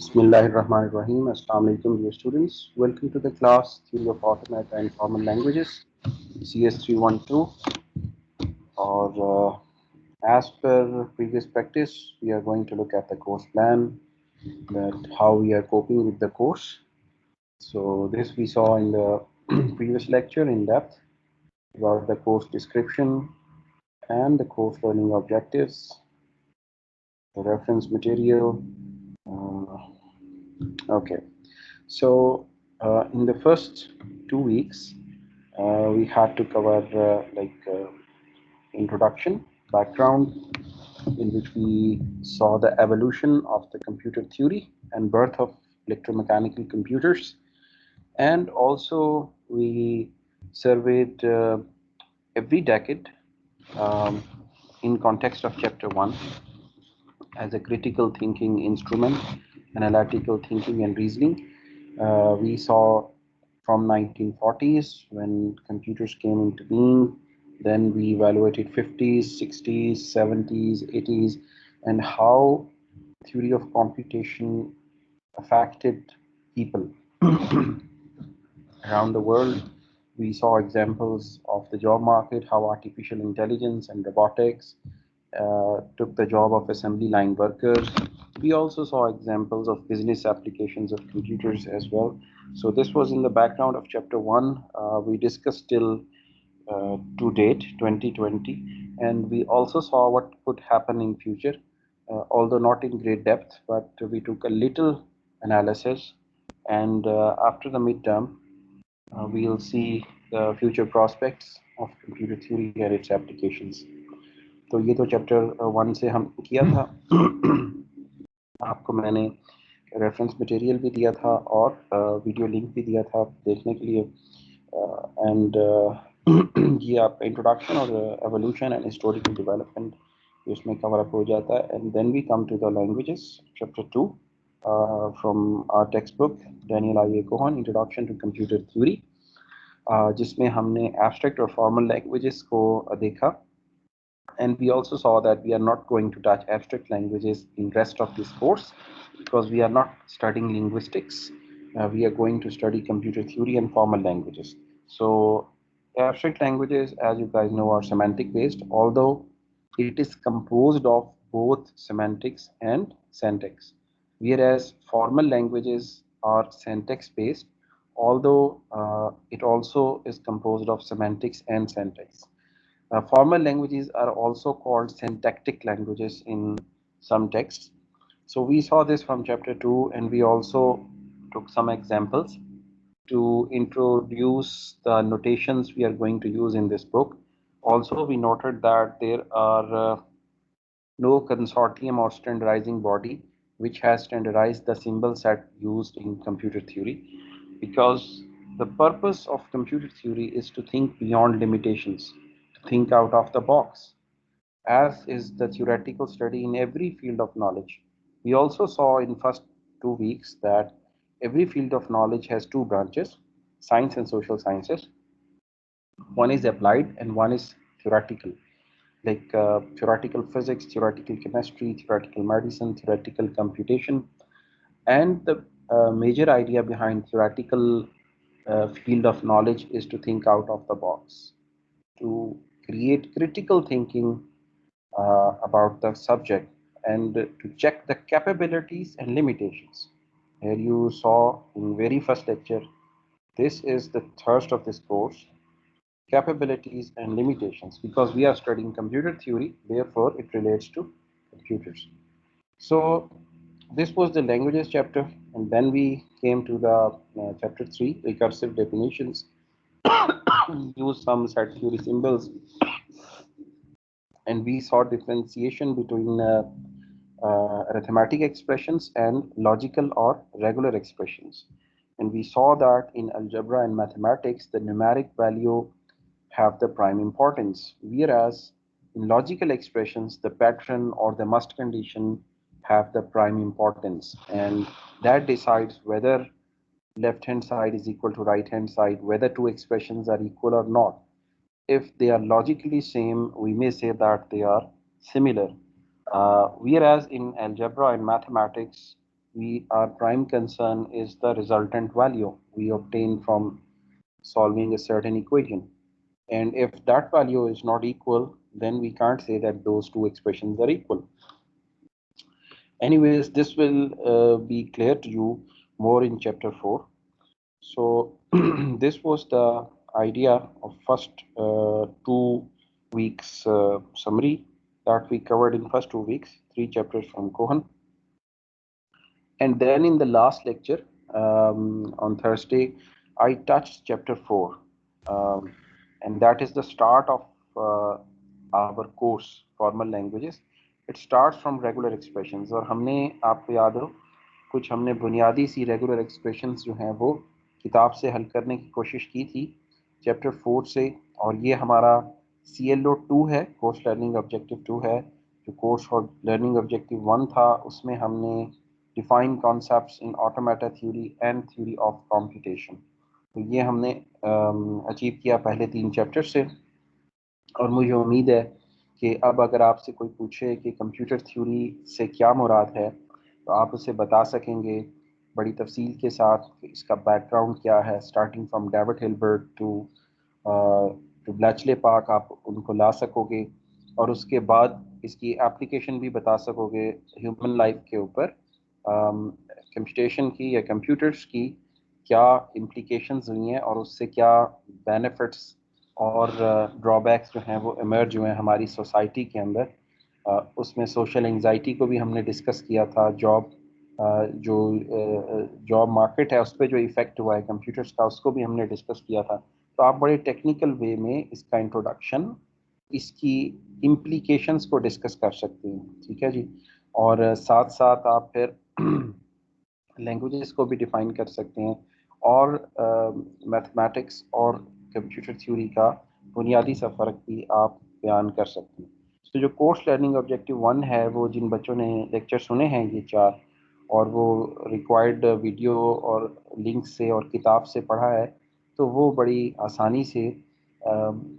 Bismillahirrahmanirrahim. Assalamu alaikum, dear students. Welcome to the class Theory of Automatic and Formal Languages, CS312. Or as per previous practice, we are going to look at the course plan, that how we are coping with the course. So this we saw in the previous lecture in depth about the course description and the course learning objectives, the reference material. Uh, okay. So, in the first 2 weeks, we had to cover introduction, background, in which we saw the evolution of the computer theory and birth of electromechanical computers, and also we surveyed every decade um, in context of chapter 1 as a critical thinking instrument, analytical thinking and reasoning. We saw from 1940s when computers came into being, then we evaluated 50s, 60s, 70s, 80s, and how theory of computation affected people around the world. We saw examples of the job market, how artificial intelligence and robotics took the job of assembly line workers. We also saw examples of business applications of computers as well. So this was in the background of chapter 1. We discussed till to date 2020, and we also saw what could happen in future, although not in great depth, but we took a little analysis. And after the midterm, we'll see the future prospects of computer theory and its applications. तो ये तो chapter 1 से हम किया था. आपको मैंने reference material भी दिया था और वीडियो लिंक भी दिया था देखने के लिए. एंड ये आपका इंट्रोडक्शन और एवोल्यूशन एंड हिस्टोरिकल डेवलपमेंट इसमें कवर अप हो जाता है. And then we come to the languages, chapter 2 from our text book Daniel I Cohen, introduction to computer theory, जिसमें हमने एब्स्ट्रैक्ट और फॉर्मल लैंग्वेजेस को देखा. And we also saw that we are not going to touch abstract languages in rest of this course because we are not studying linguistics. We are going to study computer theory and formal languages. So abstract languages, as you guys know, are semantic based, although it is composed of both semantics and syntax, whereas formal languages are syntax based, although it also is composed of semantics and syntax. Formal languages are also called syntactic languages in some texts. So we saw this from chapter 2, and we also took some examples to introduce the notations we are going to use in this book. Also, we noted that there are no consortium or standardizing body which has standardized the symbol set used in computer theory, because the purpose of computer theory is to think beyond limitations, to think out of the box, as is the theoretical study in every field of knowledge. We also saw in first 2 weeks that every field of knowledge has two branches, science and social sciences. One is applied and one is theoretical, like theoretical physics, theoretical chemistry, theoretical medicine, theoretical computation. And the major idea behind theoretical field of knowledge is to think out of the box, to create critical thinking about the subject, and to check the capabilities and limitations. Here you saw in very first lecture, this is the thrust of this course, capabilities and limitations, because we are studying computer theory, therefore it relates to computers. So this was the languages chapter, and then we came to the chapter 3, recursive definitions. We used some set theory symbols, and we saw differentiation between arithmetic expressions and logical or regular expressions. And we saw that in algebra and mathematics, the numeric value have the prime importance, whereas in logical expressions, the pattern or the must condition have the prime importance, and that decides whether left hand side is equal to right hand side, whether two expressions are equal or not. If they are logically same, we may say that they are similar. Whereas in algebra and mathematics, our prime concern is the resultant value we obtain from solving a certain equation. And if that value is not equal, then we can't say that those two expressions are equal. Anyways, this will be clear to you more in chapter 4. So this was the idea of first 2 weeks summary that we covered in first 2 weeks, 3 chapters from Cohen. And then in the last lecture on Thursday, I touched chapter 4, and that is the start of our course, formal languages. It starts from regular expressions, और हमने आपको याद हो कुछ हमने बुनियादी सी regular expressions जो हैं वो किताब से हल करने की कोशिश की थी चैप्टर 4 से, और ये हमारा CLO 2 है, कोर्स लर्निंग ऑब्जेक्टिव 2 है। जो कोर्स और लर्निंग ऑब्जेक्टिव 1 था उसमें हमने define concepts in automata theory and theory of computation, तो ये हमने अचीव किया पहले 3 चैप्टर से। और मुझे उम्मीद है कि अब अगर आपसे कोई पूछे कि कंप्यूटर थ्योरी से क्या मुराद है तो आप उसे बता सकेंगे बड़ी तफसील के साथ कि इसका बैकग्राउंड क्या है, starting from David Hilbert to Bletchley Park आप उनको ला सकोगे, और उसके बाद इसकी एप्लीकेशन भी बता सकोगे ह्यूमन लाइफ के ऊपर, कंप्यूटेशन की या कंप्यूटर्स की क्या इम्प्लीकेशंस हुई हैं और उससे क्या बेनिफिट्स और ड्रॉबैक्स जो हैं वो इमर्ज हुए हैं हमारी सोसाइटी के अंदर। उसमें सोशल एंजाइटी को भी हमने डिस्कस किया था, जो जॉब मार्केट है उस पर जो इफ़ेक्ट हुआ है कंप्यूटर्स का उसको भी हमने डिस्कस किया था। तो आप बड़े टेक्निकल वे में इसका इंट्रोडक्शन, इसकी इम्प्लीकेशंस को डिस्कस कर सकते हैं, ठीक है जी। और साथ साथ आप फिर लैंग्वेजेस को भी डिफाइन कर सकते हैं, और मैथमेटिक्स और कंप्यूटर थ्योरी का बुनियादी सा फ़र्क भी आप बयान कर सकते हैं। तो जो कोर्स लर्निंग ऑब्जेक्टिव 1 है वो जिन बच्चों ने लेक्चर सुने हैं ये 4 और वो रिक्वायर्ड वीडियो और लिंक से और किताब से पढ़ा है, तो वो बड़ी आसानी से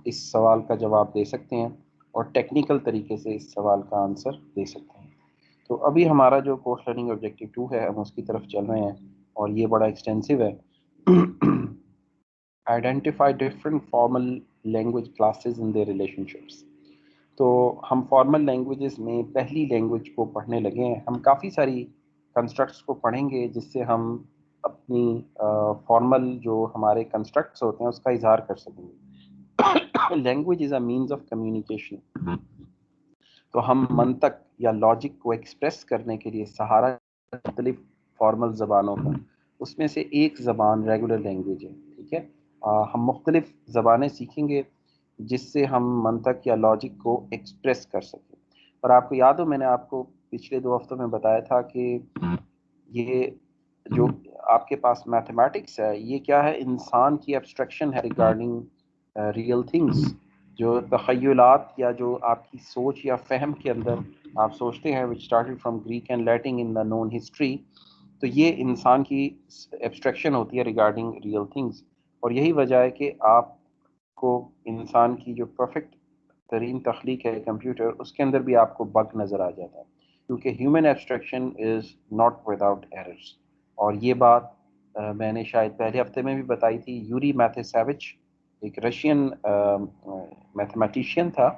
इस सवाल का जवाब दे सकते हैं और टेक्निकल तरीके से इस सवाल का आंसर दे सकते हैं। तो अभी हमारा जो कोर्स लर्निंग ऑब्जेक्टिव 2 है हम उसकी तरफ चल रहे हैं, और ये बड़ा एक्सटेंसिव है। Identify different formal language classes in their relationships. तो हम फॉर्मल लैंग्वेजेस में पहली लैंग्वेज को पढ़ने लगे हैं। हम काफ़ी सारी कंस्ट्रक्ट्स को पढ़ेंगे जिससे हम अपनी फॉर्मल जो हमारे कंस्ट्रक्ट्स होते हैं उसका इजहार कर सकेंगे। Language is a means of communication. तो हम मंतक या लॉजिक को एक्सप्रेस करने के लिए सहारा मुख्तलिफ फॉर्मल ज़बानों का, उसमें से एक ज़बान रेगुलर लैंग्वेज है, ठीक है। हम मुख्तलिफ ज़बानें सीखेंगे जिससे हम मंतक या लॉजिक को एक्सप्रेस कर सकें। और आपको याद हो मैंने आपको पिछले 2 हफ्तों में बताया था कि ये जो आपके पास मैथमेटिक्स है ये क्या है, इंसान की एब्स्ट्रैक्शन है रिगार्डिंग रियल थिंग्स। जो तख़य्युलात या जो आपकी सोच या फहम के अंदर आप सोचते हैं which started from Greek and Latin in the known history, तो ये इंसान की एब्स्ट्रैक्शन होती है रिगार्डिंग रियल थिंग्स। और यही वजह है कि आपको इंसान की जो परफेक्ट तरीन तख्लीक है कंप्यूटर, उसके अंदर भी आपको बग नज़र आ जाता है, क्योंकि human abstraction is not without errors. और ये बात मैंने शायद पहले हफ्ते में भी बताई थी। यूरी मैथेसेविच एक रशियन मैथमेटिशियन था,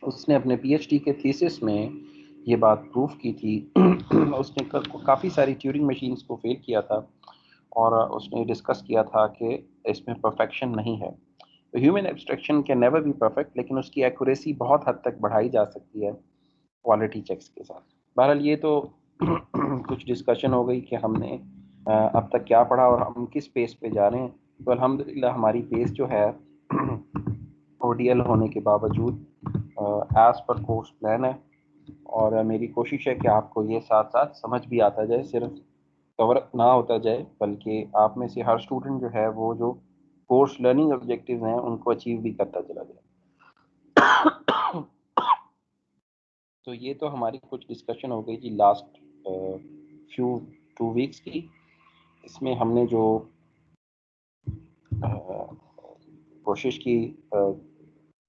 उसने अपने PhD के थीसिस में ये बात प्रूफ की थी। उसने काफ़ी सारी ट्यूरिंग मशीन्स को फेल किया था और उसने डिस्कस किया था कि इसमें परफेक्शन नहीं है। तो human abstraction can never be perfect, लेकिन उसकी एक्यूरेसी बहुत हद तक बढ़ाई जा सकती है क्वालिटी चेक्स के साथ। बहरहाल ये तो कुछ डिस्कशन हो गई कि हमने अब तक क्या पढ़ा और हम किस पेस पे जा रहे हैं। तो अल्हम्दुलिल्लाह हमारी पेस जो है ODL होने के बावजूद एज पर कोर्स प्लान है, और मेरी कोशिश है कि आपको ये साथ साथ समझ भी आता जाए, सिर्फ कवर ना होता जाए, बल्कि आप में से हर स्टूडेंट जो है वो जो कोर्स लर्निंग ऑब्जेक्टिव्स हैं उनको अचीव भी करता चला जाए। तो ये तो हमारी कुछ डिस्कशन हो गई जी लास्ट फ्यू 2 वीक्स की। इसमें हमने जो कोशिश की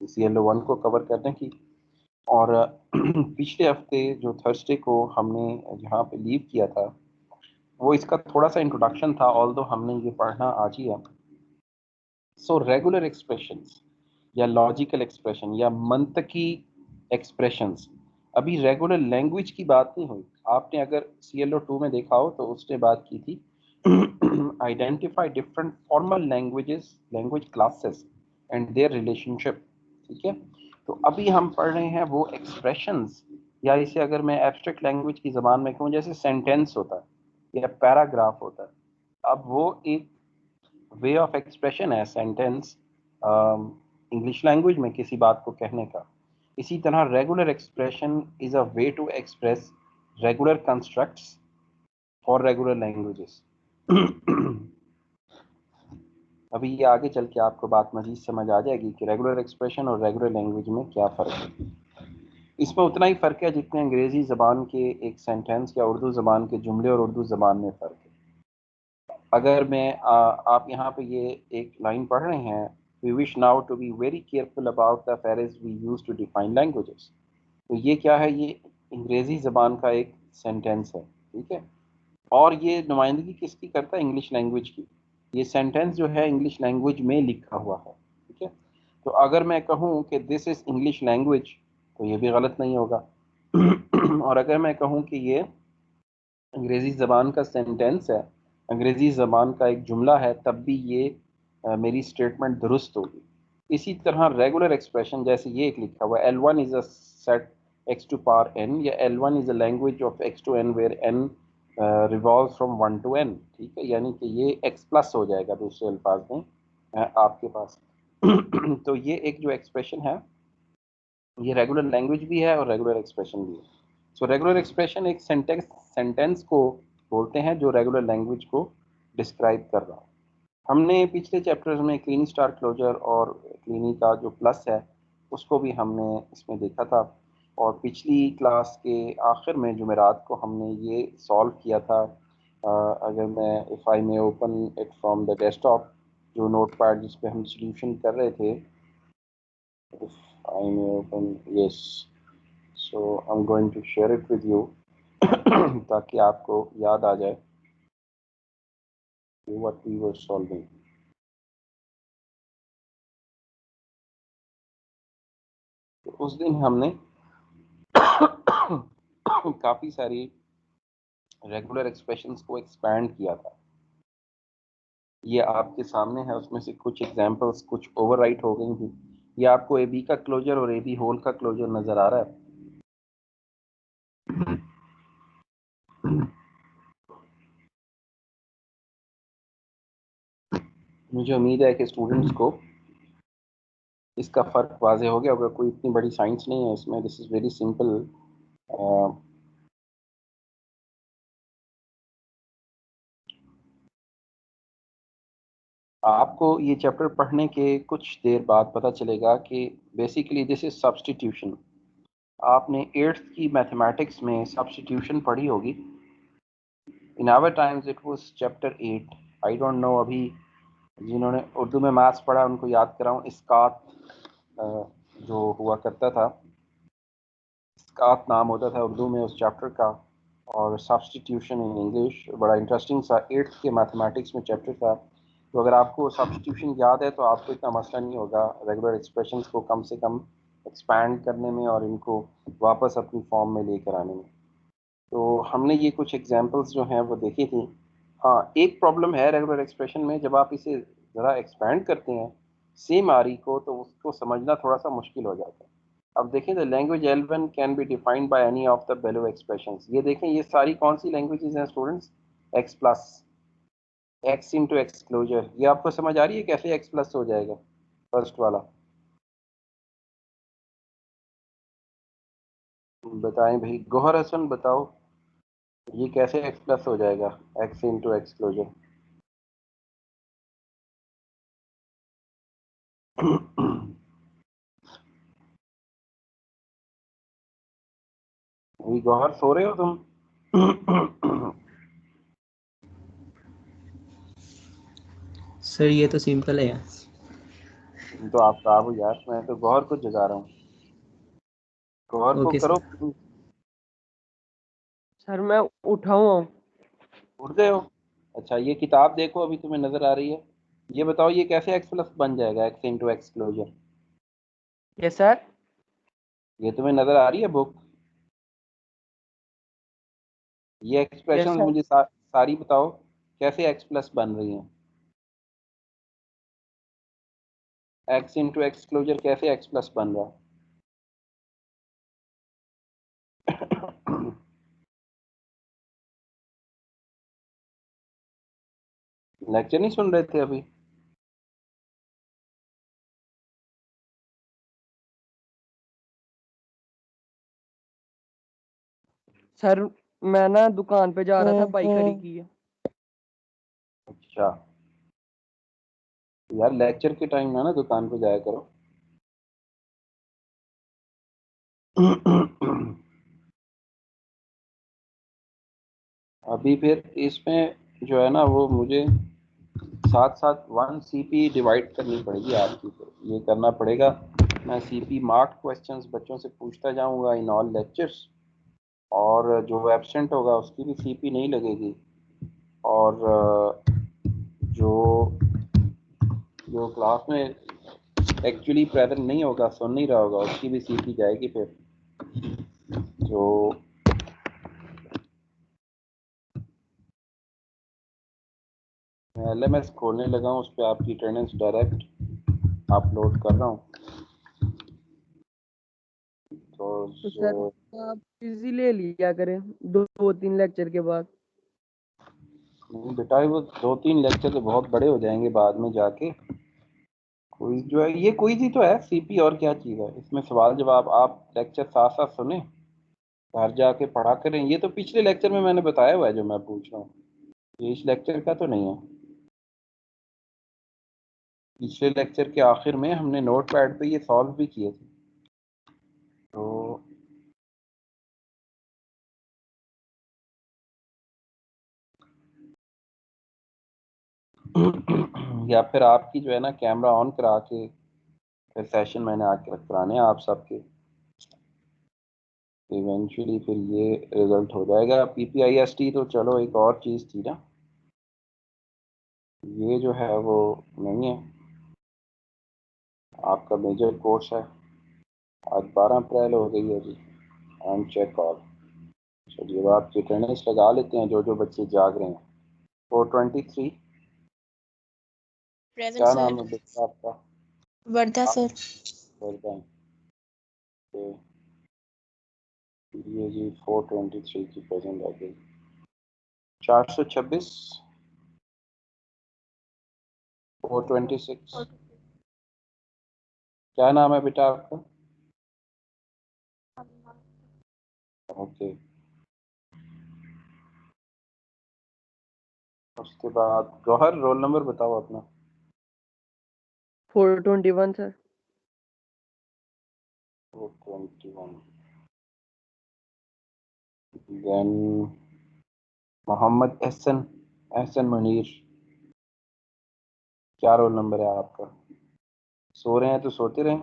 CLO 1 को कवर करने की, और पिछले हफ्ते जो थर्सडे को हमने जहाँ पे लीव किया था वो इसका थोड़ा सा इंट्रोडक्शन था, ऑल्दो हमने ये पढ़ना आज ही है। सो रेगुलर एक्सप्रेशंस या लॉजिकल एक्सप्रेशन या मंतकी एक्सप्रेशंस, अभी रेगुलर लैंग्वेज की बात नहीं हुई। आपने अगर CLO2 में देखा हो तो उसने बात की थी identify different formal languages, language classes and their relationship. ठीक है, तो अभी हम पढ़ रहे हैं वो एक्सप्रेशंस, या इसे अगर मैं एब्स्ट्रैक्ट लैंग्वेज की ज़बान में कहूँ, जैसे सेंटेंस होता है या पैराग्राफ होता है, अब वो एक वे ऑफ एक्सप्रेशन है सेंटेंस इंग्लिश लैंग्वेज में किसी बात को कहने का। इसी तरह regular expression is a way to express regular constructs for regular languages. अभी ये आगे चल के आपको बात मजीद समझ आ जाएगी कि रेगुलर एक्सप्रेशन और रेगुलर लैंग्वेज में क्या फ़र्क है। इसमें उतना ही फ़र्क है जितने अंग्रेज़ी ज़बान के एक सेंटेंस या उर्दू ज़बान के जुमले और उर्दू ज़बान में फ़र्क है। अगर मैं आप यहाँ पे ये एक लाइन पढ़ रहे हैं, we wish now to be very careful about the phrase we use to define languages. तो ये क्या है, ये अंग्रेज़ी ज़बान का एक सेंटेंस है। ठीक है, और ये नुमाइंदगी किसकी करता है, इंग्लिश लैंग्वेज की। ये सेंटेंस जो है इंग्लिश लैंग्वेज में लिखा हुआ है। ठीक है, तो अगर मैं कहूँ कि दिस इज़ इंग्लिश लैंग्वेज तो ये भी गलत नहीं होगा। और अगर मैं कहूँ कि ये अंग्रेज़ी ज़बान का सेंटेंस है, अंग्रेज़ी ज़बान का एक जुमला है, तब भी ये मेरी स्टेटमेंट दुरुस्त होगी। इसी तरह रेगुलर एक्सप्रेशन, जैसे ये एक लिखा हुआ है, L1 is a set x to power n, या L1 is a language of x to n where n revolve from 1 to n। ठीक है, यानी कि ये x प्लस हो जाएगा दूसरे अल्फाज में आपके पास। तो ये एक जो एक्सप्रेशन है, ये रेगुलर लैंग्वेज भी है और रेगुलर एक्सप्रेशन भी है। सो रेगुलर एक्सप्रेशन एक सेंटेंस को बोलते हैं जो रेगुलर लैंग्वेज को डिस्क्राइब कर रहा है। हमने पिछले चैप्टर्स में क्लीनी स्टार क्लोजर और क्लीनी का जो प्लस है उसको भी हमने इसमें देखा था, और पिछली क्लास के आखिर में जुमेरात को हमने ये सॉल्व किया था। अगर मैं if I may open it from the desktop, जो नोट पैड जिस पे हम सॉल्यूशन कर रहे थे, if I may open, yes, so I'm going to share it with you ताकि आपको याद आ जाए what we were solving। तो उस दिन हमने काफ़ी सारी रेगुलर एक्सप्रेशंस को एक्सपैंड किया था। ये आपके सामने है, उसमें से कुछ एग्जांपल्स कुछ ओवरराइट हो गई थी। ये आपको AB का क्लोजर और AB होल का क्लोजर नज़र आ रहा है। मुझे उम्मीद है कि स्टूडेंट्स को इसका फ़र्क वाज़े हो गया होगा। कोई इतनी बड़ी साइंस नहीं है इसमें, दिस इज़ वेरी सिंपल। आपको ये चैप्टर पढ़ने के कुछ देर बाद पता चलेगा कि बेसिकली दिस इज सब्स्टिट्यूशन। आपने 8th की मैथमेटिक्स में सब्स्टिट्यूशन पढ़ी होगी। In our times it was chapter 8। I don't know अभी जिन्होंने उर्दू में मैथ्स पढ़ा उनको याद कराऊं, इसकात जो हुआ करता था, इसकात नाम होता था उर्दू में उस चैप्टर का, और सब्स्टिट्यूशन इन इंग्लिश बड़ा इंटरेस्टिंग सा 8th के मैथमेटिक्स में चैप्टर था। तो अगर आपको सब्स्टिट्यूशन याद है तो आपको इतना मसला नहीं होगा रेगुलर एक्सप्रेशंस को कम से कम एक्सपैंड करने में और इनको वापस अपनी फॉर्म में लेकर आने में। तो हमने ये कुछ एग्जांपल्स जो हैं वो देखी थी। हाँ, एक प्रॉब्लम है रेगुलर एक्सप्रेशन में, जब आप इसे ज़रा एक्सपैंड करते हैं सेम आरी को, तो उसको समझना थोड़ा सा मुश्किल हो जाता है। अब देखें, the language L1 can be defined by any of the below expressions. ये देखें, ये सारी कौन सी लैंग्वेजेस हैं students? x plus, x into x closure. ये आपको समझ आ रही है कैसे x प्लस हो जाएगा फर्स्ट वाला? बताएं भाई, गौहर हसन बताओ, ये कैसे x प्लस हो जाएगा, x इंटू एक्स क्लोजर? ये गौहर सो रहे हो तुम? सर ये तो सिंपल है यार। तो आप काबू यार, मैं तो गौहर को जगा रहा हूँ। गौहर को ओके करो। सर। सर मैं उठाऊँ? भूल गए हो? अच्छा, ये किताब देखो, अभी तुम्हें नजर आ रही है? ये बताओ ये कैसे एक्स प्लस बन जाएगा, x into x closure? Yes sir. ये तुम्हें नजर आ रही है बुक? ये यस एक्सप्रेशन सर। मुझे सारी बताओ, कैसे एक्स प्लस बन रही हैं? एक्स इंटू एक्स क्लोजर कैसे एक्स प्लस बन रहा है? लेक्चर नहीं सुन रहे थे अभी? सर मैं ना दुकान पे जा रहा था, बाइक खड़ी की है। अच्छा, यार लेक्चर के टाइम ना दुकान पे जाया करो। अभी फिर इसमें जो है ना वो मुझे साथ साथ 1 CP डिवाइड करनी पड़ेगी आपकी, तो ये करना पड़ेगा। मैं CP मार्क क्वेश्चंस बच्चों से पूछता जाऊंगा इन ऑल लेक्चर्स, और जो एब्सेंट होगा उसकी भी CP नहीं लगेगी, और जो जो क्लास में एक्चुअली प्रेजेंट नहीं होगा, सुन नहीं रहा होगा, उसकी भी CP जाएगी फिर। जो मैं LMS खोलने लगा हूँ, उस पर आपकी अटेंडेंस डायरेक्ट अपलोड कर रहा हूँ। तो सर तो आप इजी ले लिया करें दो तीन लेक्चर के बाद। नहीं बेटा, वो 2-3 लेक्चर तो बहुत बड़े हो जाएंगे बाद में जाके। कोई जो है, ये कोई ही तो है CP, और क्या चीज़ है इसमें? सवाल जवाब आप लेक्चर साथ साथ सुने, घर जाके पढ़ा करें। ये तो पिछले लेक्चर में मैंने बताया हुआ है जो मैं पूछ रहा हूँ, ये इस लेक्चर का तो नहीं है। पिछले लेक्चर के आखिर में हमने नोट पैड पे ये सॉल्व भी किए थे। तो या फिर आपकी जो है ना कैमरा ऑन करा के फिर सेशन मैंने आके कराने हैं आप सबके, इवेंचुअली फिर ये रिजल्ट हो जाएगा। PPIST तो चलो एक और चीज़ थी ना, ये जो है वो नहीं है। आपका मेजर कोर्स है। आज 12 अप्रैल हो गई है जी, एंड चेक ऑल। चलिए अब आपकी अटेंडेंस लगा लेते हैं, जो जो बच्चे जाग रहे हैं। 423। प्रेजेंट क्या नाम सर। है बेटा आपका? वर्धा आप सर। वर्धन के? ये जी 423 की प्रेजेंट आ गई। 426। 426। क्या नाम है बेटा आपका? ओके। उसके बाद गौहर, रोल नंबर बताओ अपना। 421 सर। 421। देन मोहम्मद एहसन, एहसन मुनीर। क्या रोल नंबर है आपका? सो रहे हैं तो सोते रहें,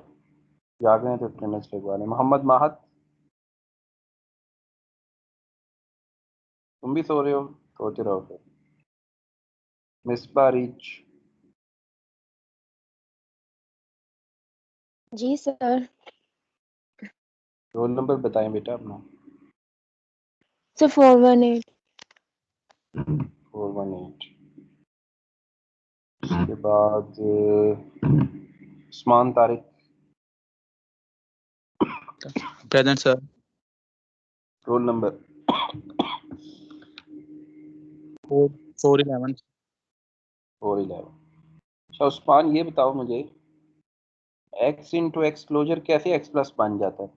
जाग रहे हैं तो अटेंडेंस लगवा लें। मोहम्मद माहत, तुम भी सो रहे हो? सोते रहो फिर। मिसबा रिच। जी सर। रोल नंबर बताएं बेटा अपना। सर 418। 418। उसके बाद Usman Tariq. Present sir. Roll number? 411। 411। अच्छा उस्मान, ये बताओ मुझे, एक्स इंटू एक्स क्लोजर कैसे एक्स प्लस बन जाता है?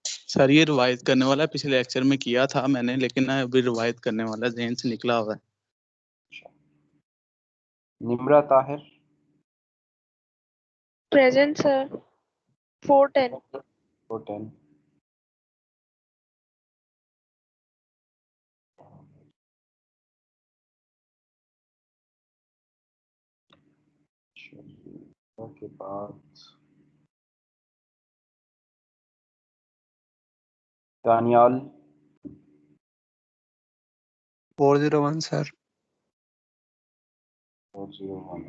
सर ये रिवाइज करने वाला है, पिछले लेक्चर में किया था मैंने, लेकिन अभी रिवाइज करने वाला है, जहन से निकला हुआ है। निम्रा ताहिर। Present sir. 410। 410। के बाद Daniyal 401 sir 401,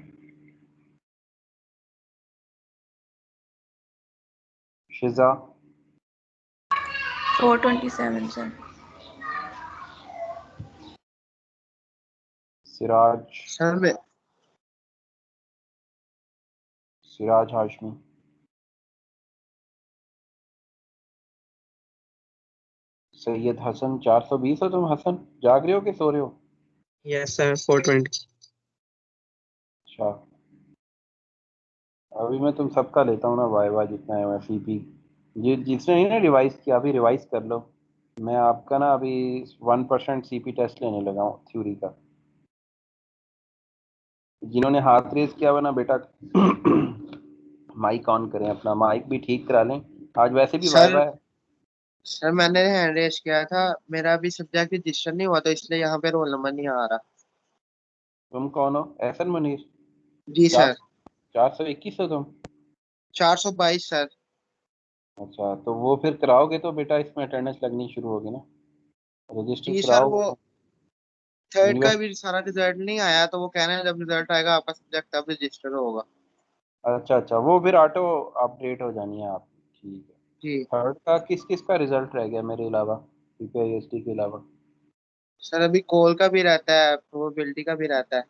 Shiza 427 sir. Siraj sir मैं सिराज हाशमी सैयद हसन 420 हो तुम हसन, जाग रहे हो कि सो रहे हो? यस सर 420 अच्छा, अभी मैं तुम सबका लेता हूँ ना वाई जितना है सीपी, ये जिसने नहीं ना रिवाइज किया अभी रिवाइज कर लो। मैं आपका ना अभी 1% सीपी टेस्ट लेने लगा हूँ थ्योरी का। जिन्होंने हाथ रेस किया हुआ ना बेटा माइक ऑन करें, अपना माइक भी ठीक करा लें, आज वैसे भी सर वाइवा है। सर मैंने हैंड रेस किया था, मेरा अभी सब्जेक्ट रजिस्टर नहीं हुआ तो इसलिए यहाँ पे रोल नंबर नहीं आ रहा। तुम कौन हो? एहसन मुनीर जी चार सर 421 हो तुम? 422 सर। अच्छा, तो वो फिर कराओगे तो बेटा इसमें अटेंडेंस लगनी शुरू होगी ना, रजिस्टर जी सर वो कराओगे तो थर्ड का यूनिवर्सिटी। भी सारा रिजल्ट नहीं आया तो वो कह रहे हैं जब रिजल्ट आएगा आपका सब्जेक्ट तब रजिस्टर होगा। अच्छा अच्छा, वो फिर ऑटो अपडेट हो जानी है आप, ठीक है। जी थर्ड का किस किस का रिजल्ट रह गया मेरे अलावा, पीपीआईएसटी के अलावा? सर अभी कॉल का भी रहता है, प्रोबेबिलिटी का भी रहता है।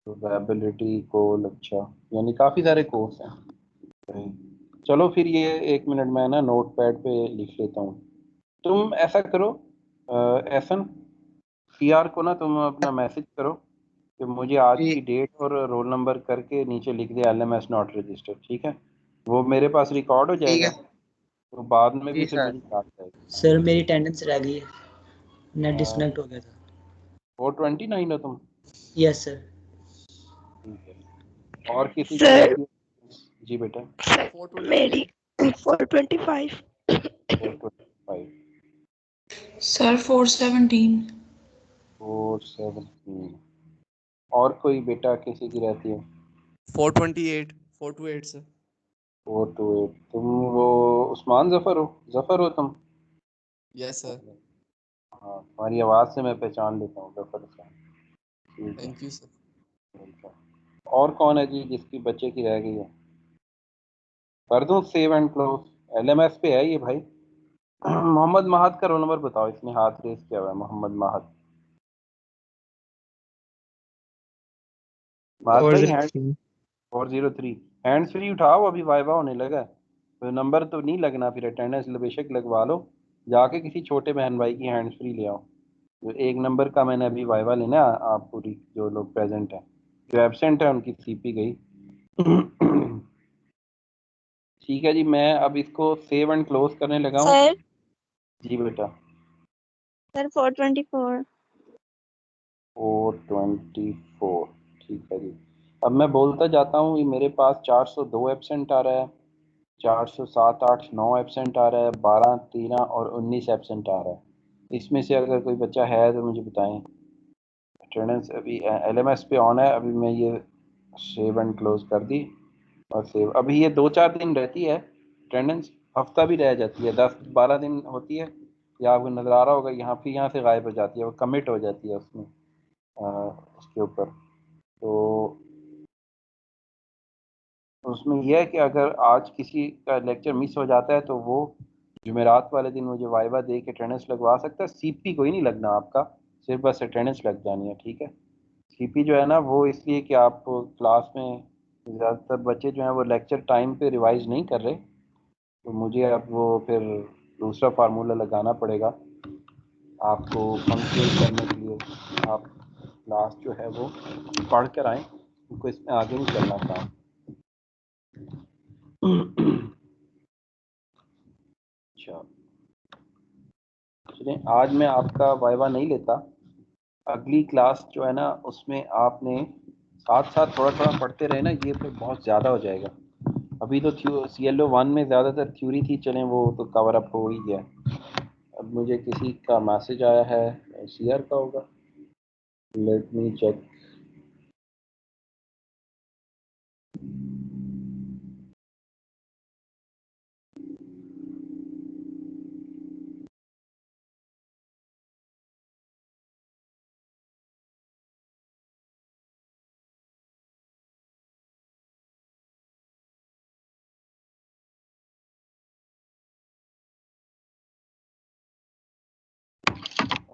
प्रोबेबिलिटी कोल, अच्छा, यानी काफ़ी सारे कोर्स हैं। सही। चलो फिर ये 1 मिनट में ना नोट पैड पे लिख लेता हूँ। तुम ऐसा करो एहसन, सीआर को ना तुम अपना मैसेज करो कि मुझे आज जी की डेट और रोल नंबर करके नीचे लिख दे एलएमएस नॉट रजिस्टर, ठीक है? वो मेरे पास रिकॉर्ड हो ठीक जाएगा, है। तो बाद में भी जी फिर सर मुझे याद आएगा। सर मेरी अटेंडेंस रह गई है, नेट डिस्कनेक्ट हो गया था। 429 हो तुम? Yes sir. ठीक है, और किसी की Sir, रहती है? जी बेटा। मेरी 425. 425, Sir, 417. 417, और कोई बेटा किसी की रहती है? 428 428 सर। 428, तुम वो उस्मान जफर हो तुम? Yes sir. हाँ, तुम्हारी आवाज़ से मैं पहचान लेता हूँ जफर से। ठीक है, थैंक यू सर। वेलकम। और कौन है जी जिसकी बच्चे की रह गई है? कर दूँ सेव एंड क्लोज, एलएमएस पे है ये भाई। मोहम्मद महद का रोल नंबर बताओ, इसने हाथ रेस किया हुआ है मोहम्मद महद। महद और भाई हैंड 403, हैंड्स फ्री उठाओ, अभी वाइवा होने लगा है। तो नंबर तो नहीं लगना, फिर अटेंडेंस बेशक लगवा लो, जाके किसी छोटे बहन भाई की हैंड्स फ्री ले आओ। जो 1 नंबर का मैंने अभी वाइवा लेना है, आप पूरी जो लोग प्रेजेंट हैं, जो एबसेंट है उनकी सीपी गई। ठीक है जी, मैं अब इसको सेव एंड क्लोज करने लगा हूँ। Sir, जी बेटा। sir 424. 424, ठीक है जी। अब मैं बोलता जाता हूँ, ये मेरे पास 402 एबसेंट आ रहा है, 407, 8, 9 एबसेंट आ रहा है, 12, 13 और 19 एबसेंट आ रहा है। इसमें से अगर कोई बच्चा है तो मुझे बताएं। अटेंडेंस अभी एलएमएस पे ऑन है, अभी मैं ये सेव एंड क्लोज कर दी, और सेव, अभी ये 2-4 दिन रहती है अटेंडेंस, हफ्ता भी रह जाती है, 10-12 दिन होती है, या आपको नज़र आ रहा होगा यहाँ, फिर यहाँ से गायब हो जाती है, वो कमिट हो जाती है उसमें, उसके ऊपर। तो उसमें यह है कि अगर आज किसी का लेक्चर मिस हो जाता है तो वो जुमेरात वाले दिन मुझे वाइवा दे के अटेंडेंस लगवा सकता है। सीपी कोई नहीं लगना आपका, सिर्फ बस अटेंडेंस लग जानी है, ठीक है? सीपी जो है ना वो इसलिए कि आप क्लास में ज़्यादातर बच्चे जो हैं वो लेक्चर टाइम पे रिवाइज नहीं कर रहे, तो मुझे अब वो फिर दूसरा फार्मूला लगाना पड़ेगा आपको पंक्चुअल करने के लिए। आप क्लास जो है वो पढ़ कर आएँ, उनको इसमें आगे नहीं करना काम। अच्छा, चलिए आज मैं आपका वाइवा नहीं लेता, अगली क्लास जो है ना उसमें आपने साथ साथ थोड़ा थोड़ा पढ़ते रहे ना, ये फिर बहुत ज़्यादा हो जाएगा। अभी तो CLO 1 में ज़्यादातर थ्योरी थी, चलें वो तो कवर अप हो ही गया। अब मुझे किसी का मैसेज आया है, सीआर का होगा, लेट मी चेक।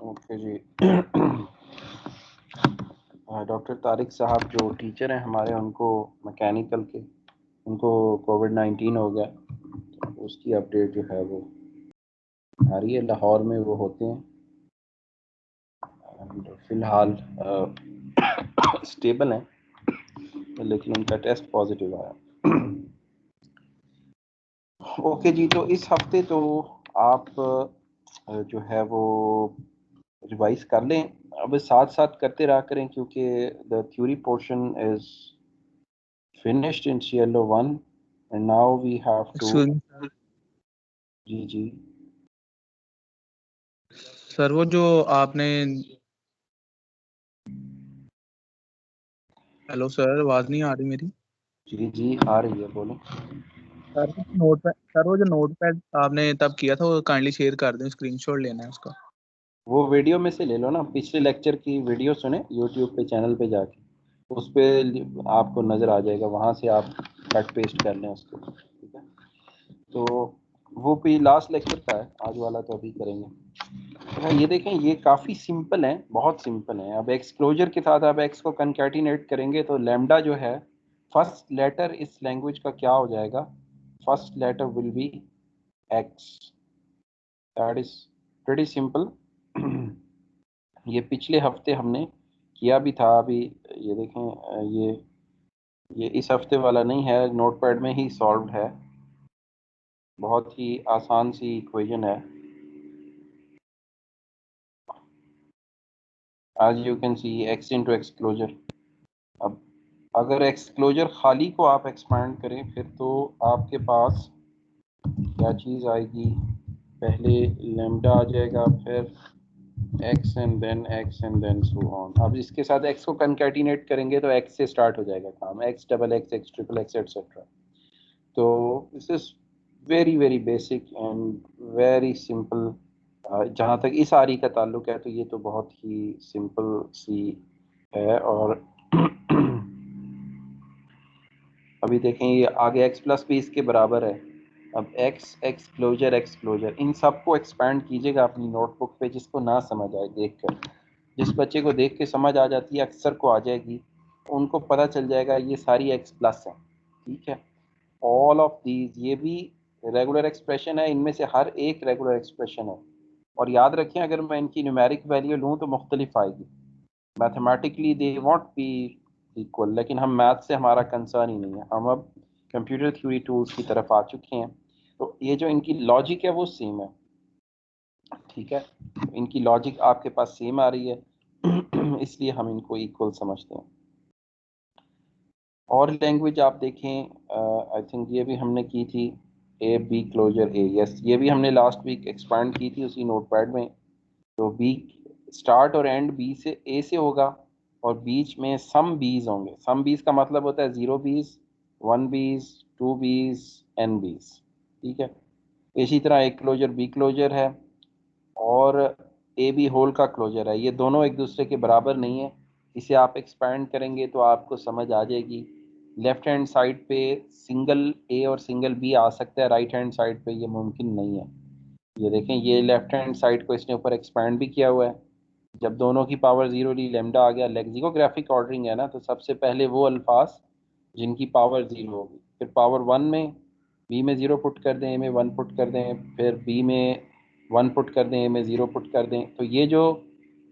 ओके जी। डॉक्टर तारिक साहब जो टीचर हैं हमारे, उनको मैकेनिकल के, उनको कोविड-19 हो गया, तो उसकी अपडेट जो है वो आ रही है। लाहौर में वो होते हैं एंड फिलहाल स्टेबल हैं, लेकिन उनका टेस्ट पॉजिटिव आया। ओके जी, तो इस हफ्ते तो आप जो है वो रिवाइज कर लें, अब साथ साथ करते रहा करें, क्योंकि the theory portion is finished in CLO 1 and now we have to. Excuse me sir. जी जी सर वो जो आपने, हेलो सर, आवाज नहीं आ रही मेरी। जी जी आ रही है, बोलें। सर वो जो नोट पैड आपने तब किया था वो काइंडली शेयर कर दें, स्क्रीनशॉट लेना है उसका। वो वीडियो में से ले लो ना, पिछले लेक्चर की वीडियो सुने यूट्यूब पे, चैनल पे जाके उस पे आपको नज़र आ जाएगा, वहाँ से आप कट पेस्ट कर लें उसको, ठीक है। तो वो भी लास्ट लेक्चर का है, आज वाला तो अभी करेंगे। तो ये देखें, ये काफ़ी सिंपल है, बहुत सिंपल है। अब एक्सक्लोजर के साथ आप एक्स को कंकैटिनेट करेंगे तो लैम्डा जो है, फर्स्ट लेटर इस लैंग्वेज का क्या हो जाएगा, first letter will be x, that is pretty simple. ये पिछले हफ्ते हमने किया भी था। अभी ये देखें, ये इस हफ्ते वाला नहीं है, नोटपैड में ही सॉल्व है, बहुत ही आसान सी इक्वेशन है, as you can see x into x closure. अब अगर एक्सक्लोजर खाली को आप एक्सपैंड करें, फिर तो आपके पास क्या चीज़ आएगी, पहले लेमडा आ जाएगा, फिर x and then so on। अब इसके साथ x को कंकैटिनेट करेंगे तो x से स्टार्ट हो जाएगा काम, x double x, x triple x etcetera. तो this is very very basic and very simple. जहाँ तक इस आरी का ताल्लुक है तो ये तो बहुत ही सिंपल सी है। और अभी देखें, ये आगे x प्लस भी इसके बराबर है। अब x एक्सक्लोजर इन सब को एक्सपैंड कीजिएगा अपनी नोटबुक पे, जिसको ना समझ आए देखकर, जिस बच्चे को देख के समझ आ जाती है अक्सर को आ जाएगी, उनको पता चल जाएगा ये सारी x प्लस है, ठीक है। ऑल ऑफ दीज, ये भी रेगुलर एक्सप्रेशन है, इनमें से हर एक रेगुलर एक्सप्रेशन है। और याद रखें, अगर मैं इनकी न्यूमेरिक वैल्यू लूँ तो मुख्तलिफ आएगी, mathematically they won't be equal, लेकिन हम मैथ से हमारा कंसर्न ही नहीं है, हम अब कंप्यूटर थ्योरी टूल्स की तरफ आ चुके हैं। तो ये जो इनकी लॉजिक है वो सेम है, ठीक है, इनकी लॉजिक आपके पास सेम आ रही है, इसलिए हम इनको इक्वल समझते हैं। और लैंग्वेज आप देखें, आई थिंक ये भी हमने की थी, A be closer A, yes, ये भी हमने लास्ट वीक एक्सपैंड की थी उसी नोटपैड में। तो बी स्टार्ट और एंड बी से ए से होगा, और बीच में सम बीज होंगे। सम बीज का मतलब होता है 0 बीज, 1 बीज, 2 बीज, n बीज, ठीक है। इसी तरह एक क्लोजर बी क्लोजर है और ए बी होल का क्लोजर है, ये दोनों एक दूसरे के बराबर नहीं है। इसे आप एक्सपैंड करेंगे तो आपको समझ आ जाएगी। लेफ्ट हैंड साइड पे सिंगल ए और सिंगल बी आ सकता है, राइट हैंड साइड पे ये मुमकिन नहीं है। ये देखें, ये लेफ्ट हैंड साइड को इसने ऊपर एक्सपैंड भी किया हुआ है। जब दोनों की पावर 0 ली, लेमडा आ गया, लेक्सिकोग्राफिक ऑर्डरिंग है ना, तो सबसे पहले वो अल्फाज जिनकी पावर 0 होगी, फिर पावर 1 में बी में 0 पुट कर दें, ए में 1 पुट कर दें, फिर बी में 1 पुट कर दें, ए में 0 पुट कर दें। तो ये जो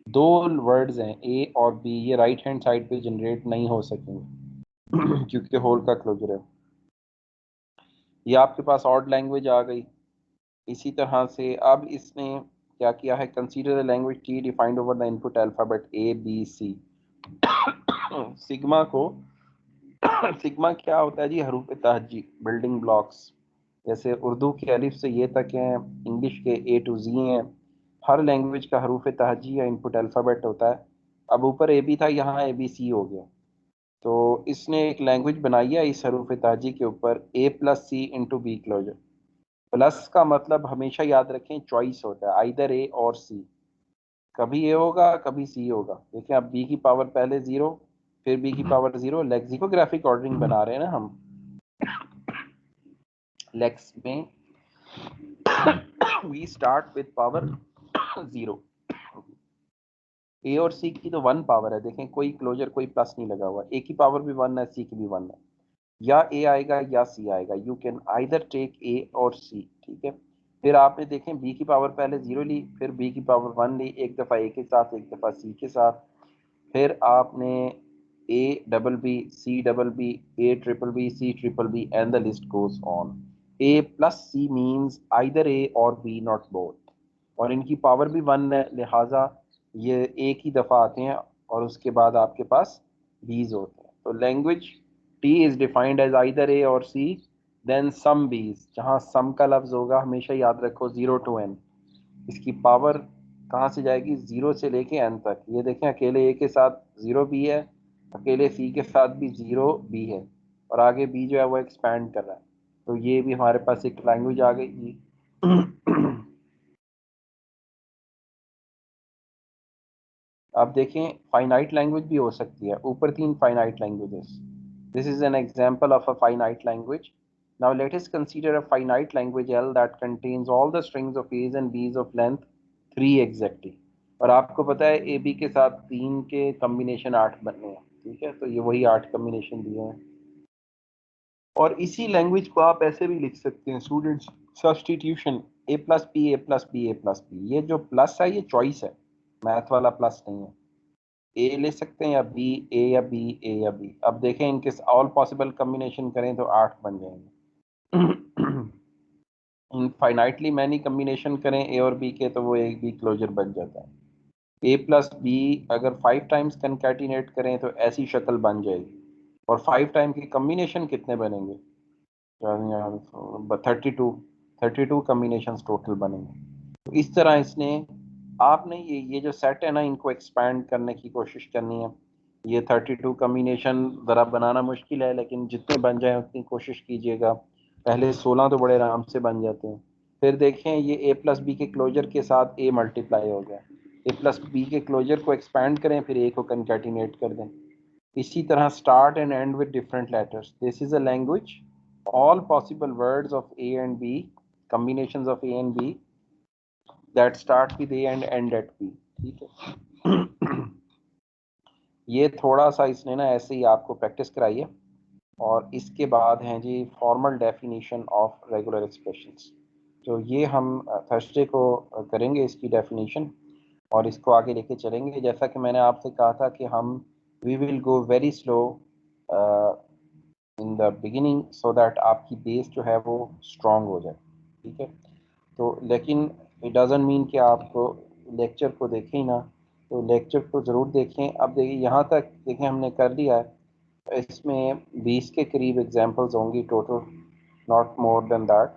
दो वर्ड्स हैं ए और बी, ये राइट हैंड साइड पे जनरेट नहीं हो सकेंगे क्योंकि होल का क्लोजर है। ये आपके पास ऑड लैंग्वेज आ गई। इसी तरह से अब इसने क्या किया है, consider the language T defined over the input alphabet A B C. Sigma को सिग्मा क्या होता है जी, हरूफ तहजी, बिल्डिंग ब्लॉक्स। जैसे उर्दू के अलिफ से ये तक हैं, इंग्लिश के ए टू जी हैं, हर लैंग्वेज का हरूफ तहजी या इनपुट अल्फ़ाबेट होता है। अब ऊपर ए बी था, यहाँ ए बी सी हो गया। तो इसने एक लैंग्वेज बनाई है इस हरूफ तहजी के ऊपर, a plus c into b closure. Plus का मतलब हमेशा याद रखें चॉइस होता है, आइदर ए और सी, कभी ए होगा कभी सी होगा। देखिए, अब बी की पावर पहले 0, फिर बी की पावर 0, लेक्सिकोग्राफिक ऑर्डरिंग बना रहे हैं ना हम, लेक्स में वी स्टार्ट विद पावर 0, ए और सी की तो 1 पावर है, देखें कोई क्लोजर कोई प्लस नहीं लगा हुआ, ए की पावर भी 1 है, सी की भी 1 है, या ए आएगा या सी आएगा, you can either take A और सी, ठीक है। फिर आपने देखें बी की पावर पहले 0 ली, फिर बी की पावर 1 ली, एक दफ़ा ए के साथ एक दफ़ा सी के साथ, फिर आपने a double b, c double b, a triple b, c triple b, and the list goes on. A plus c means either a or b, not both, और इनकी पावर भी 1 है, लिहाजा ये एक ही दफ़ा आते हैं और उसके बाद आपके पास बीज होते हैं। तो language T is defined as either a और सी, देन सम बीज, जहाँ सम का लफ्ज होगा हमेशा याद रखो 0 to n, इसकी पावर कहाँ से जाएगी, 0 से लेके n तक। ये देखें अकेले ए के साथ 0 भी है, अकेले सी के साथ भी 0 भी है, और आगे बी जो है वो एक्सपैंड कर रहा है। तो ये भी हमारे पास एक लैंग्वेज आ गई जी। आप देखें फाइनाइट लैंग्वेज भी हो सकती है, ऊपर 3 finite languages, this is an example of a finite language. Now let us consider a finite language L that contains all the strings of a's and b's of length 3 exactly, और आपको पता है A B के साथ 3 के combination 8 बनने हैं, ठीक है, तो ये वही 8 कम्बिनेशन दिए हैं। और इसी लैंग्वेज को आप ऐसे भी लिख सकते हैं स्टूडेंट्स, सब्स्टिट्यूशन, ए प्लस बी, ए प्लस बी, ए प्लस बी, ये जो प्लस है ये चॉइस है, मैथ वाला प्लस नहीं है। ए ले सकते हैं या बी, ए या बी, ए या बी। अब देखें इनके ऑल पॉसिबल कम्बिनेशन करें तो 8 बन जाएंगे। इनफाइनाइटली मैनी कम्बिनेशन करें ए और बी के तो वो एक बी क्लोजर बन जाता है। ए प्लस बी अगर 5 टाइम्स कंकैटिनेट करें तो ऐसी शक्ल बन जाएगी, और 5 टाइम के कम्बिनेशन कितने बनेंगे, 32 कम्बिनेशन टोटल बनेंगे। तो इस तरह इसने आपने ये जो सेट है ना, इनको एक्सपैंड करने की कोशिश करनी है। ये 32 कम्बिनेशन ज़रा बनाना मुश्किल है, लेकिन जितने बन जाए उतनी कोशिश कीजिएगा। पहले 16 तो बड़े आराम से बन जाते हैं। फिर देखें ये ए प्लस बी के क्लोजर के साथ ए मल्टीप्लाई हो गया, ए प्लस बी के क्लोजर को एक्सपैंड करें, फिर ए को कंकैटिनेट कर दें। इसी तरह start and and with different letters, this is a language, all possible words of A and B, combinations of A and B that start with A and end at B, ठीक है। ये थोड़ा सा इसने ना ऐसे ही आपको प्रैक्टिस कराई है, और इसके बाद हैं जी formal definition of regular expressions. तो ये हम थर्सडे को करेंगे इसकी डेफिनेशन, और इसको आगे लेके चलेंगे। जैसा कि मैंने आपसे कहा था कि हम we will go very slow in the beginning so that आपकी बेस जो है वो स्ट्रॉन्ग हो जाए, ठीक है। तो लेकिन इट डजंट मीन कि आपको लेक्चर को देखें ही ना, तो लेक्चर को ज़रूर देखें। अब देखिए यहाँ तक देखें हमने कर लिया है, इसमें 20 के करीब एग्जांपल्स होंगी total, not more than that.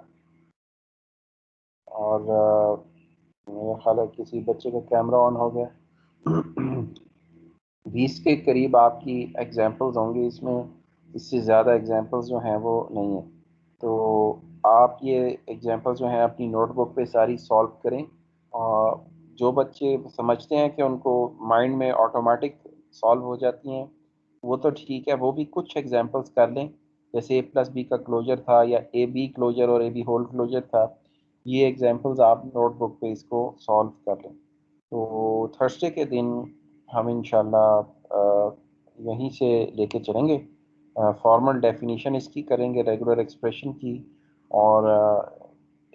और मेरा ख्याल है किसी बच्चे का कैमरा ऑन हो गया। 20 के करीब आपकी एग्जांपल्स होंगी इसमें, इससे ज़्यादा एग्जांपल्स जो हैं वो नहीं है। तो आप ये एग्जांपल्स जो हैं अपनी नोटबुक पे सारी सॉल्व करें, और जो बच्चे समझते हैं कि उनको माइंड में ऑटोमेटिक सॉल्व हो जाती हैं वो तो ठीक है, वो भी कुछ एग्जांपल्स कर लें, जैसे ए प्लस बी का क्लोजर था, या ए बी क्लोजर और ए बी होल क्लोजर था। ये एग्जांपल्स आप नोटबुक पे इसको सॉल्व कर लें। तो थर्सडे के दिन हम इंशाल्लाह यहीं से लेके चलेंगे, फॉर्मल डेफिनेशन इसकी करेंगे रेगुलर एक्सप्रेशन की, और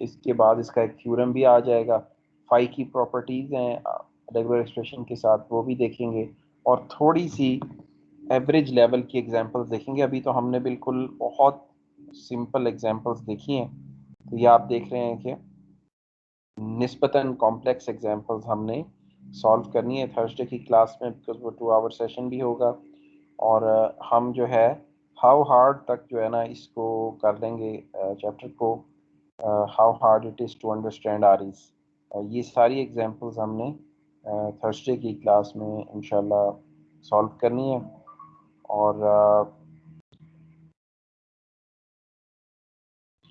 इसके बाद इसका एक थ्योरम भी आ जाएगा। फाई की प्रॉपर्टीज़ हैं रेगुलर एक्सप्रेशन के साथ, वो भी देखेंगे, और थोड़ी सी एवरेज लेवल की एग्जांपल्स देखेंगे। अभी तो हमने बिल्कुल बहुत सिंपल एग्जांपल्स देखी हैं, तो ये आप देख रहे हैं कि निस्बतन कॉम्प्लेक्स एग्जांपल्स हमने सॉल्व करनी है थर्सडे की क्लास में, बिकॉज वो 2 आवर सेशन भी होगा। और हम जो है हाउ हार्ड तक जो है ना इसको कर लेंगे चैप्टर को, how hard it is to understand आरीज। ये सारी एग्जांपल्स हमने थर्सडे की क्लास में इंशाल्लाह सॉल्व करनी है। और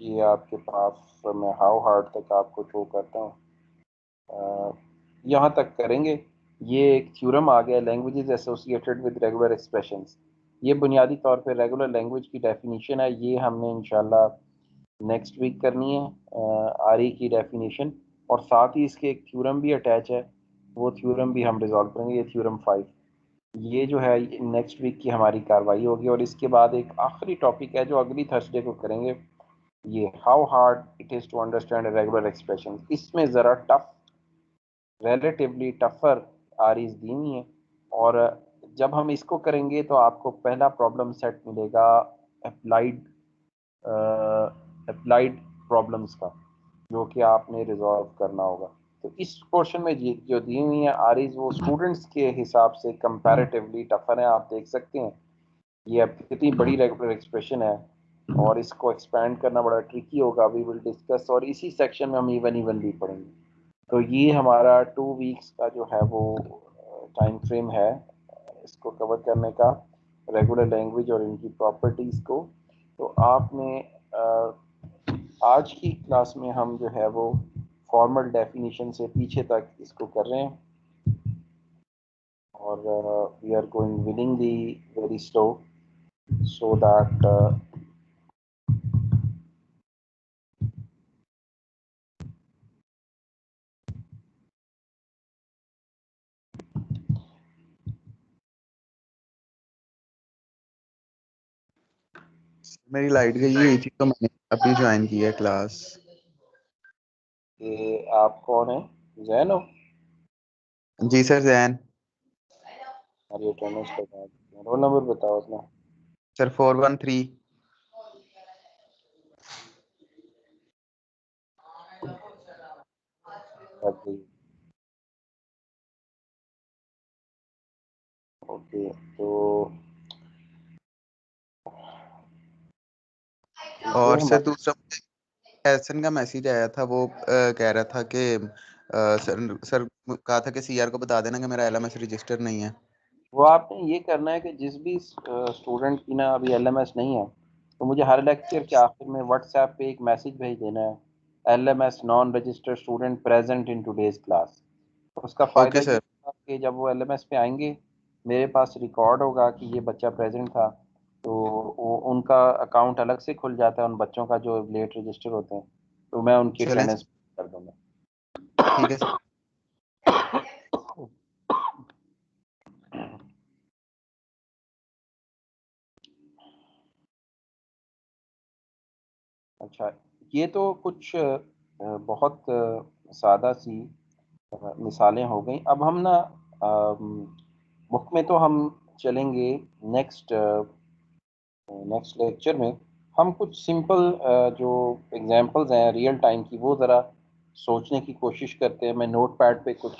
ये आपके पास मैं हाउ हार्ड तक आपको शो करता हूँ, यहाँ तक करेंगे। ये एक थ्योरम आ गया, languages associated with regular expressions. ये बुनियादी तौर पे रेगुलर लैंग्वेज की डेफिनेशन है, ये हमने इंशाल्लाह नेक्स्ट वीक करनी है, आरी की डेफिनेशन, और साथ ही इसके एक थ्योरम भी अटैच है वो थ्योरम भी हम रिजॉल्व करेंगे। ये थ्योरम 5 ये जो है नेक्स्ट वीक की हमारी कार्रवाई होगी। और इसके बाद एक आखिरी टॉपिक है जो अगली थर्सडे को करेंगे, ये how hard it is to understand regular expression. इसमें ज़रा टफ, रिलेटिवली टफर आरीज दी हुई हैं, और जब हम इसको करेंगे तो आपको पहला प्रॉब्लम सेट मिलेगा अप्लाइड प्रॉब्लम्स का, जो कि आपने रिजॉल्व करना होगा। तो इस पोर्शन में जो दी हुई हैं आरीज वो स्टूडेंट्स के हिसाब से कंपैरेटिवली टफर है। आप देख सकते हैं ये अब कितनी बड़ी रेगुलर एक्सप्रेशन है, और इसको एक्सपैंड करना बड़ा ट्रिकी होगा। वी विल डिस्कस, और इसी सेक्शन में हम इवनली पढ़ेंगे। तो ये हमारा 2 वीक्स का जो है वो टाइम फ्रेम है इसको कवर करने का, रेगुलर लैंग्वेज और इनकी प्रॉपर्टीज़ को। तो आपने आज की क्लास में हम जो है वो फॉर्मल डेफिनेशन से पीछे तक इसको कर रहे हैं, और we are going willingly very slow so that मेरी लाइट गई हुई थी तो मैंने अभी ज्वाइन किया क्लास। ये आप कौन है? जैन हो? जी सर, जैन। और ये अटेंडेंस का रोल नंबर बताओ अपना। सर 413। ओके, तो और सर दूसरा एहसन का मैसेज आया था, वो कह रहा था कि सर कहा था कि सीआर को बता देना कि मेरा एलएमएस रजिस्टर नहीं है। वो आपने ये करना है कि जिस भी स्टूडेंट की ना अभी एलएमएस नहीं है, तो मुझे हर लेक्चर के आखिर में व्हाट्सएप पे एक मैसेज भेज देना है, LMS non registered student present in today's class. तो उसका फ़ायदा ओके ये सर। होगा कि जब वो एलएमएस पे आएंगे मेरे पास रिकॉर्ड होगा कि ये बच्चा प्रेजेंट था, तो वो उनका अकाउंट अलग से खुल जाता है उन बच्चों का जो लेट रजिस्टर होते हैं, तो मैं उनकी चलें अटेंडेंस कर दूंगा। ठीक है सर। अच्छा, ये तो कुछ बहुत सादा सी मिसालें हो गई। अब हम ना बुक में तो हम चलेंगे नेक्स्ट नेक्स्ट लेक्चर में। हम कुछ सिंपल जो एग्जांपल्स हैं रियल टाइम की वो ज़रा सोचने की कोशिश करते हैं। मैं नोट पैड पे कुछ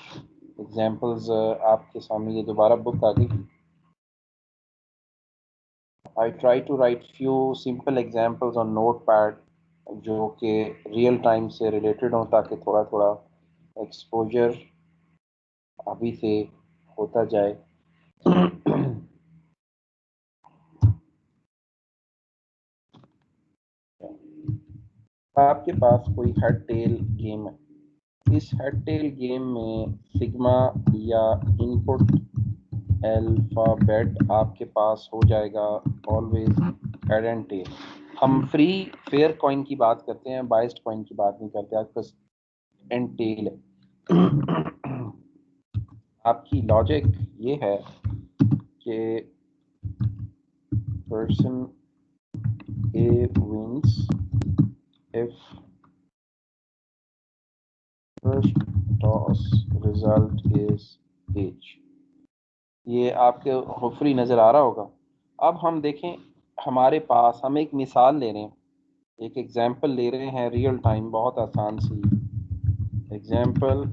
एग्जांपल्स आपके सामने, ये दोबारा बुक आ गई। I try to write few simple examples on notepad जो कि रियल टाइम से रिलेटेड हों, ताकि थोड़ा थोड़ा एक्सपोजर अभी से होता जाए। आपके पास कोई हेड टेल गेम है। इस हेड टेल गेम में सिग्मा या इनपुट अल्फ़ाबेट आपके पास हो जाएगा ऑलवेज हेड एंड टेल। हम फ्री फेयर कॉइन की बात करते हैं, बाइस्ड कॉइन की बात नहीं करते। आपके पास एंड टेल है। आपकी लॉजिक ये है कि person A wins if first toss result is H. ये आपके होपफुली नज़र आ रहा होगा। अब हम देखें हमारे पास, हम एक मिसाल ले रहे हैं, एक एग्जांपल ले रहे हैं रियल टाइम, बहुत आसान सी एग्जांपल।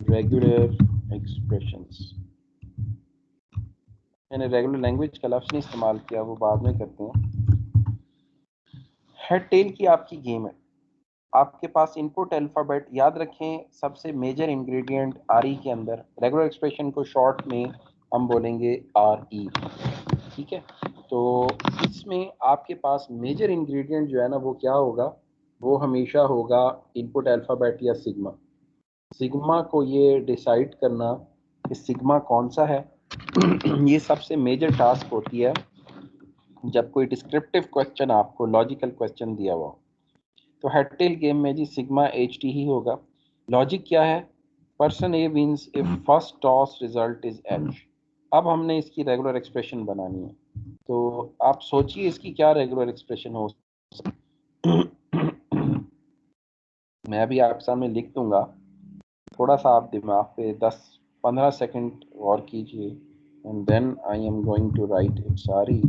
रेगुलर एक्सप्रेशंस, मैंने रेगुलर लैंग्वेज का लफ्ज़ नहीं इस्तेमाल किया, वो बाद में करते हैं। हेड टेल की आपकी गेम है। आपके पास इनपुट अल्फ़ाबेट, याद रखें सबसे मेजर इंग्रेडिएंट आर ई के अंदर, रेगुलर एक्सप्रेशन को शॉर्ट में हम बोलेंगे आर ई, ठीक है। तो इसमें आपके पास मेजर इंग्रेडिएंट जो है ना वो क्या होगा, वो हमेशा होगा इनपुट अल्फ़ाबेट या सिग्मा। सिग्मा को ये डिसाइड करना कि सिग्मा कौन सा है, ये सबसे मेजर टास्क होती है जब कोई डिस्क्रिप्टिव क्वेश्चन आपको लॉजिकल क्वेश्चन दिया हुआ। तो हेटेल गेम में जी सिग्मा एच टी ही होगा। लॉजिक क्या है? Person A wins if first toss result is H. अब हमने इसकी रेगुलर एक्सप्रेशन बनानी है, तो आप सोचिए इसकी क्या रेगुलर एक्सप्रेशन हो। मैं अभी आपके सामने लिख दूंगा, थोड़ा सा आप दिमाग पे 10-15 सेकंड गौर कीजिए, and then I am going to write it. Sorry,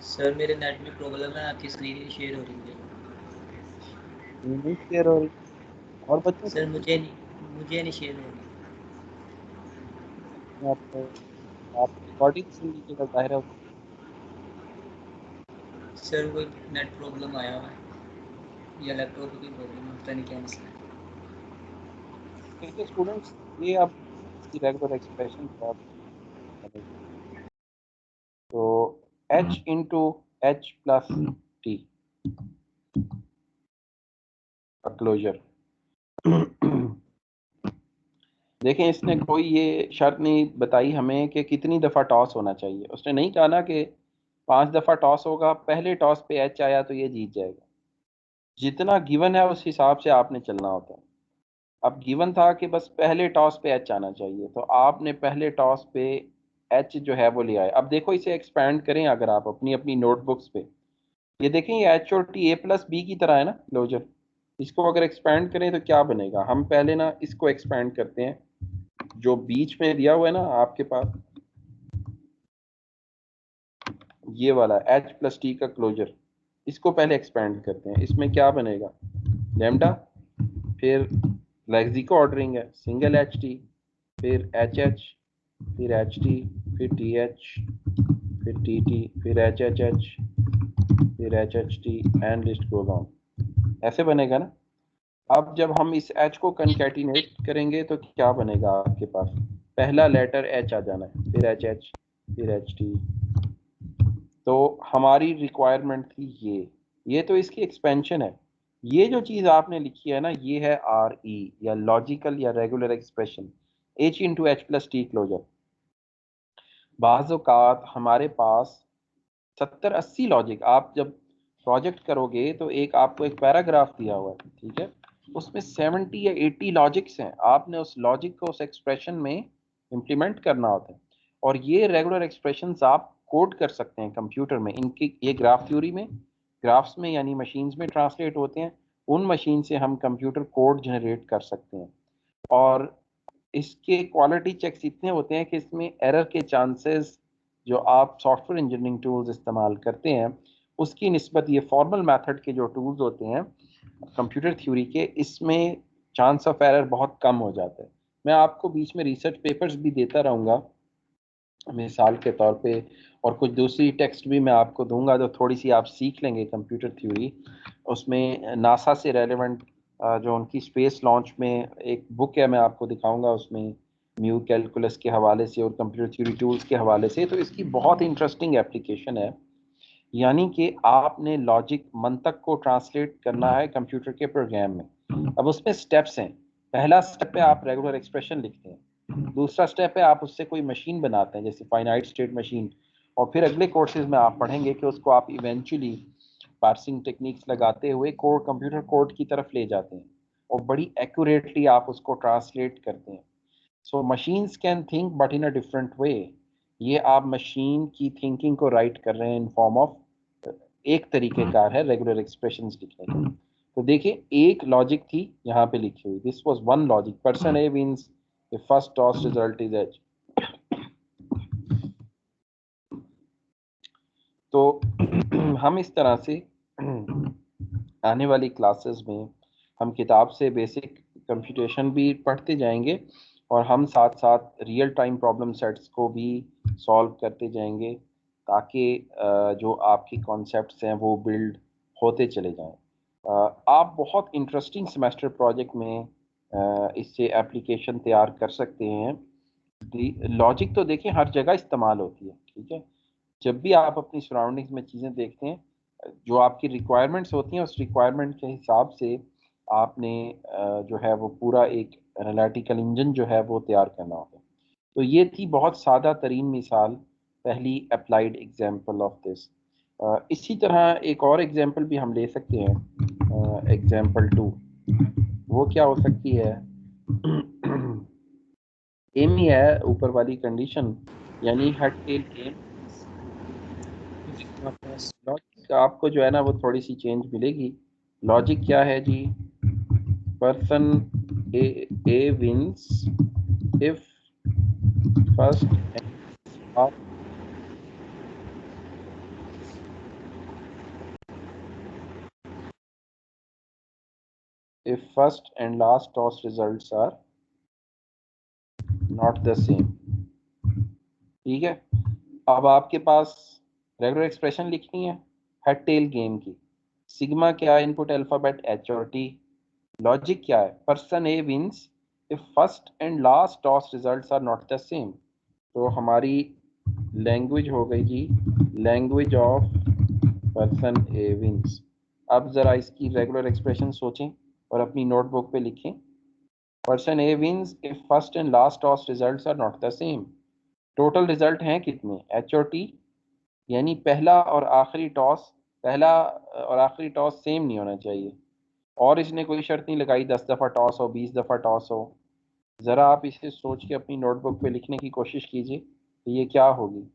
sir मेरे नेट में प्रॉब्लम है, आपकी स्क्रीन नहीं शेयर हो रही है। नहीं शेयर हो रही और बच्चों सर मुझे नहीं शेयर हो रही। को आप रिकॉर्डिंग सुन लीजिएगा, जाहिर है। सर कोई नेट प्रॉब्लम आया हुआ है या लैपटॉप की प्रॉब्लम है, पता नहीं क्या मसला है। देखिए स्टूडेंट्स, ये अब इसकी रेगुलर एक्सप्रेशन क्या बनेगी, तो h into H plus T का क्लोजर। देखें, इसने कोई ये शर्त नहीं बताई हमें कि कितनी दफ़ा टॉस होना चाहिए। उसने नहीं कहा ना कि 5 दफ़ा टॉस होगा, पहले टॉस पे एच आया तो ये जीत जाएगा। जितना गिवन है उस हिसाब से आपने चलना होता है। अब गिवन था कि बस पहले टॉस पे एच आना चाहिए, तो आपने पहले टॉस पे एच जो है वो ले आए। अब देखो इसे एक्सपैंड करें अगर आप अपनी अपनी नोटबुक्स पे, ये देखें ये एच और टी ए प्लस बी की तरह है ना क्लोजर। इसको अगर एक्सपैंड करें तो क्या बनेगा? हम पहले ना इसको एक्सपैंड करते हैं, जो बीच में दिया हुआ है ना आपके पास, ये वाला एच प्लस टी का क्लोजर, इसको पहले एक्सपैंड करते हैं। इसमें क्या बनेगा? लैम्डा, फिर लेक्सिको ऑर्डरिंग है, सिंगल एच टी, फिर एच एच, फिर एच टी, फिर टी एच, फिर टी टी, फिर एच एच एच, फिर H H T, and list goes on. ऐसे बनेगा ना। अब जब हम इस एच को कंकैटिनेट करेंगे तो क्या बनेगा आपके पास? पहला लेटर एच आ जाना है, फिर एच एच, फिर एच टी। तो हमारी रिक्वायरमेंट थी ये तो इसकी एक्सपेंशन है। ये जो चीज़ आपने लिखी है ना, ये है आर ई या लॉजिकल या regular expression, H into H plus T closure. बाज़ औक़ात हमारे पास 70-80 लॉजिक, आप जब प्रोजेक्ट करोगे तो एक आपको एक पैराग्राफ दिया हुआ है, ठीक है, उसमें 70 या 80 लॉजिक्स हैं। आपने उस लॉजिक को उस एक्सप्रेशन में इम्प्लीमेंट करना होता है, और ये रेगुलर एक्सप्रेशंस आप कोड कर सकते हैं कंप्यूटर में। इनकी ये ग्राफ थ्योरी में, ग्राफ्स में यानी मशीन्स में ट्रांसलेट होते हैं। उन मशीन से हम कंप्यूटर कोड जनरेट कर सकते हैं, और इसके क्वालिटी चेक्स इतने होते हैं कि इसमें एरर के चांसेस जो आप सॉफ्टवेयर इंजीनियरिंग टूल्स इस्तेमाल करते हैं उसकी निस्बत ये फॉर्मल मेथड के जो टूल्स होते हैं कंप्यूटर थ्योरी के, इसमें चांस ऑफ एरर बहुत कम हो जाता है। मैं आपको बीच में रिसर्च पेपर्स भी देता रहूँगा मिसाल के तौर पे, और कुछ दूसरी टेक्स्ट भी मैं आपको दूंगा जो थोड़ी सी आप सीख लेंगे कंप्यूटर थ्योरी। उसमें नासा से रेलेवेंट जो उनकी स्पेस लॉन्च में एक बुक है, मैं आपको दिखाऊंगा, उसमें म्यू कैलकुलस के हवाले से और कंप्यूटर थ्योरी टूल्स के हवाले से। तो इसकी बहुत इंटरेस्टिंग एप्लीकेशन है, यानी कि आपने लॉजिक मंतक को ट्रांसलेट करना है कंप्यूटर के प्रोग्राम में। अब उसमें स्टेप्स हैं। पहला स्टेप है आप रेगुलर एक्सप्रेशन लिखते हैं, दूसरा स्टेप है आप उससे कोई मशीन बनाते हैं जैसे फाइनाइट स्टेट मशीन, और फिर अगले कोर्सेज में आप पढ़ेंगे कि उसको आप इवेंचुअली पार्सिंग टेक्निक्स लगाते हुए कोड, कंप्यूटर कोड की तरफ ले जाते हैं और बड़ी एक्यूरेटली आप उसको ट्रांसलेट करते हैं। So machines can think but in a different way. ये आप मशीन की थिंकिंग को राइट कर रहे हैं इन फॉर्म ऑफ एक तरीक़ेकार है रेगुलर एक्सप्रेशंस लिखने का। तो देखिए एक लॉजिक थी यहाँ पे लिखी हुई, this was one logic, person A means the first toss result is H. तो हम इस तरह से आने वाली क्लासेस में हम किताब से बेसिक कंप्यूटेशन भी पढ़ते जाएंगे, और हम साथ साथ रियल टाइम प्रॉब्लम सेट्स को भी सॉल्व करते जाएंगे, ताकि जो आपकी कॉन्सेप्ट्स हैं वो बिल्ड होते चले जाएं। आप बहुत इंटरेस्टिंग सेमेस्टर प्रोजेक्ट में इससे एप्लीकेशन तैयार कर सकते हैं। लॉजिक तो देखिए हर जगह इस्तेमाल होती है, ठीक है। जब भी आप अपनी सराउंडिंग्स में चीज़ें देखते हैं, जो आपकी रिक्वायरमेंट्स होती हैं उस रिक्वायरमेंट के हिसाब से आपने जो है वो पूरा एक एनालिटिकल इंजन जो है वो तैयार करना होता है। तो ये थी बहुत सादा तरीन मिसाल, पहली अप्लाइड एग्जाम्पल ऑफ दिस। इसी तरह एक और एग्जाम्पल भी हम ले सकते हैं, एग्जाम्पल 2। वो क्या हो सकती है? एम ही है ऊपर वाली कंडीशन, यानी हेड टेल गेम। लॉजिक आपको जो है ना वो थोड़ी सी चेंज मिलेगी। लॉजिक क्या है जी? Person A wins if first if first and last toss results are not the same। ठीक है, अब आपके पास रेगुलर एक्सप्रेशन लिखनी है हेड टेल गेम की। सिग्मा क्या है? इनपुट अल्फाबेट एच और टी। लॉजिक क्या है? Person A wins if first and last toss results are not the same. तो हमारी लैंग्वेज हो गई जी language of person A wins. अब ज़रा इसकी रेगुलर एक्सप्रेशन सोचें और अपनी नोटबुक पे लिखें। Person A wins if first and last toss results are not the same. Total result हैं कितने? एच और टी, यानी पहला और आखिरी टॉस सेम नहीं होना चाहिए। और इसने कोई शर्त नहीं लगाई 10 दफ़ा टॉस हो, 20 दफ़ा टॉस हो। ज़रा आप इसे सोच के अपनी नोटबुक पे लिखने की कोशिश कीजिए कि ये क्या होगी।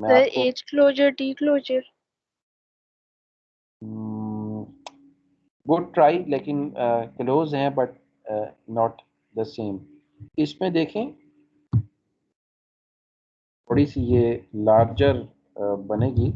मैं सर आपको H closure T closure. Good try, लेकिन क्लोज हैं बट नॉट द सेम। इसमें देखें थोड़ी सी ये लार्जर बनेगी।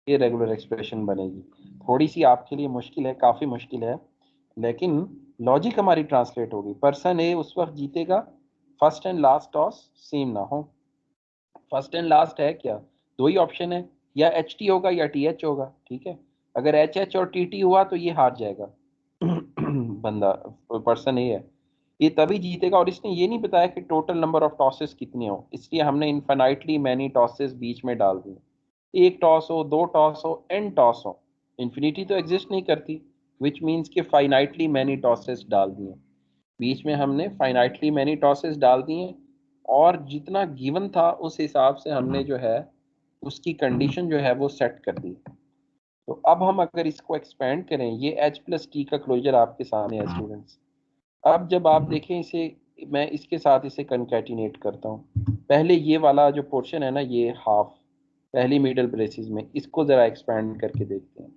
ये रेगुलर एक्सप्रेशन बनेगी। थोड़ी सी आपके लिए मुश्किल है, काफ़ी मुश्किल है, लेकिन लॉजिक हमारी ट्रांसलेट होगी। पर्सन ए उस वक्त जीतेगा first and last toss same ना हो। फर्स्ट एंड लास्ट है क्या? दो ही ऑप्शन है, या एच टी होगा या टी एच होगा। ठीक है, अगर एच एच और टी टी हुआ तो ये हार जाएगा बंदा, पर्सन ए है, ये तभी जीतेगा। और इसने ये नहीं बताया कि टोटल नंबर ऑफ टॉसेस कितने हो, इसलिए हमने इनफाइनाइटली मैनी टॉसेस बीच में डाल दिए। एक टॉस हो, दो टॉस हो, एन टॉस हो, इन्फिनिटी तो एग्जिस्ट नहीं करती, विच मीन्स कि फाइनाइटली मैनी टॉसेस डाल दिए। बीच में हमने फाइनाइटली मैनी टॉसेस डाल दिए और जितना गिवन था उस हिसाब से हमने जो है उसकी कंडीशन जो है वो सेट कर दी। तो अब हम अगर इसको एक्सपेंड करें, ये एच प्लस टी का क्लोजर आपके सामने है स्टूडेंट्स। अब जब आप देखें इसे, मैं इसके साथ इसे कंकैटिनेट करता हूँ। पहले ये वाला जो पोर्शन है ना, ये हाफ पहली मिडल ब्रेसेस में, इसको ज़रा एक्सपेंड करके देखते हैं।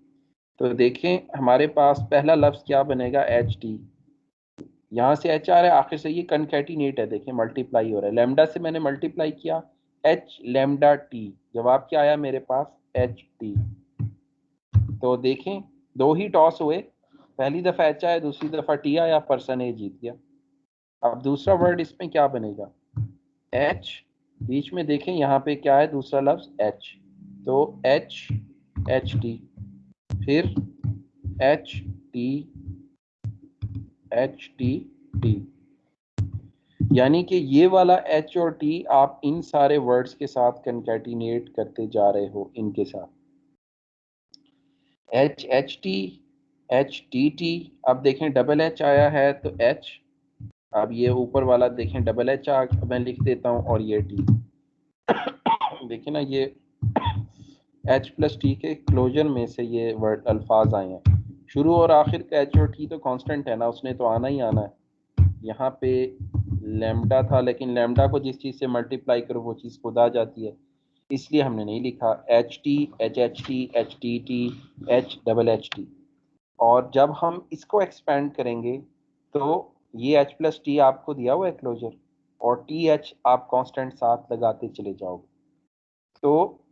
तो देखें हमारे पास पहला लफ्ज़ क्या बनेगा? H T. यहाँ से एच आ रहा है, आखिर से ये कंकैटिनेट है, देखें मल्टीप्लाई हो रहा है। लैम्डा से मैंने मल्टीप्लाई किया, एच लैम्डा टी, जवाब क्या आया मेरे पास? H T. तो देखें दो ही टॉस हुए, पहली दफ़ा एच आया, दूसरी दफ़ा टी आया, पर्सन ए जीत गया। अब दूसरा वर्ड इसमें क्या बनेगा? एच, बीच में देखें यहाँ पे क्या है? दूसरा लफ्ज़ एच, तो एच एच टी, फिर H T H T T, यानी कि ये वाला एच और टी आप इन सारे वर्ड्स के साथ कंकैटिनेट करते जा रहे हो इनके साथ। H H T T. अब देखें डबल एच आया है तो एच, अब ये ऊपर वाला देखें डबल एच मैं लिख देता हूँ और ये टी। देखिए ना, ये एच प्लस टी के क्लोजर में से ये वर्ड अल्फाज आए हैं। शुरू और आखिर का एच और टी तो कांस्टेंट है ना, उसने तो आना ही आना है। यहाँ पे लैम्डा था, लेकिन लैम्डा को जिस चीज़ से मल्टीप्लाई करो वो चीज़ खुद आ जाती है, इसलिए हमने नहीं लिखा H T H H T H T T H double H T. और जब हम इसको एक्सपेंड करेंगे तो ये एच प्लस टी आपको दिया हुआ है क्लोजर, और टी एच आप कांस्टेंट साथ लगाते चले जाओगे। तो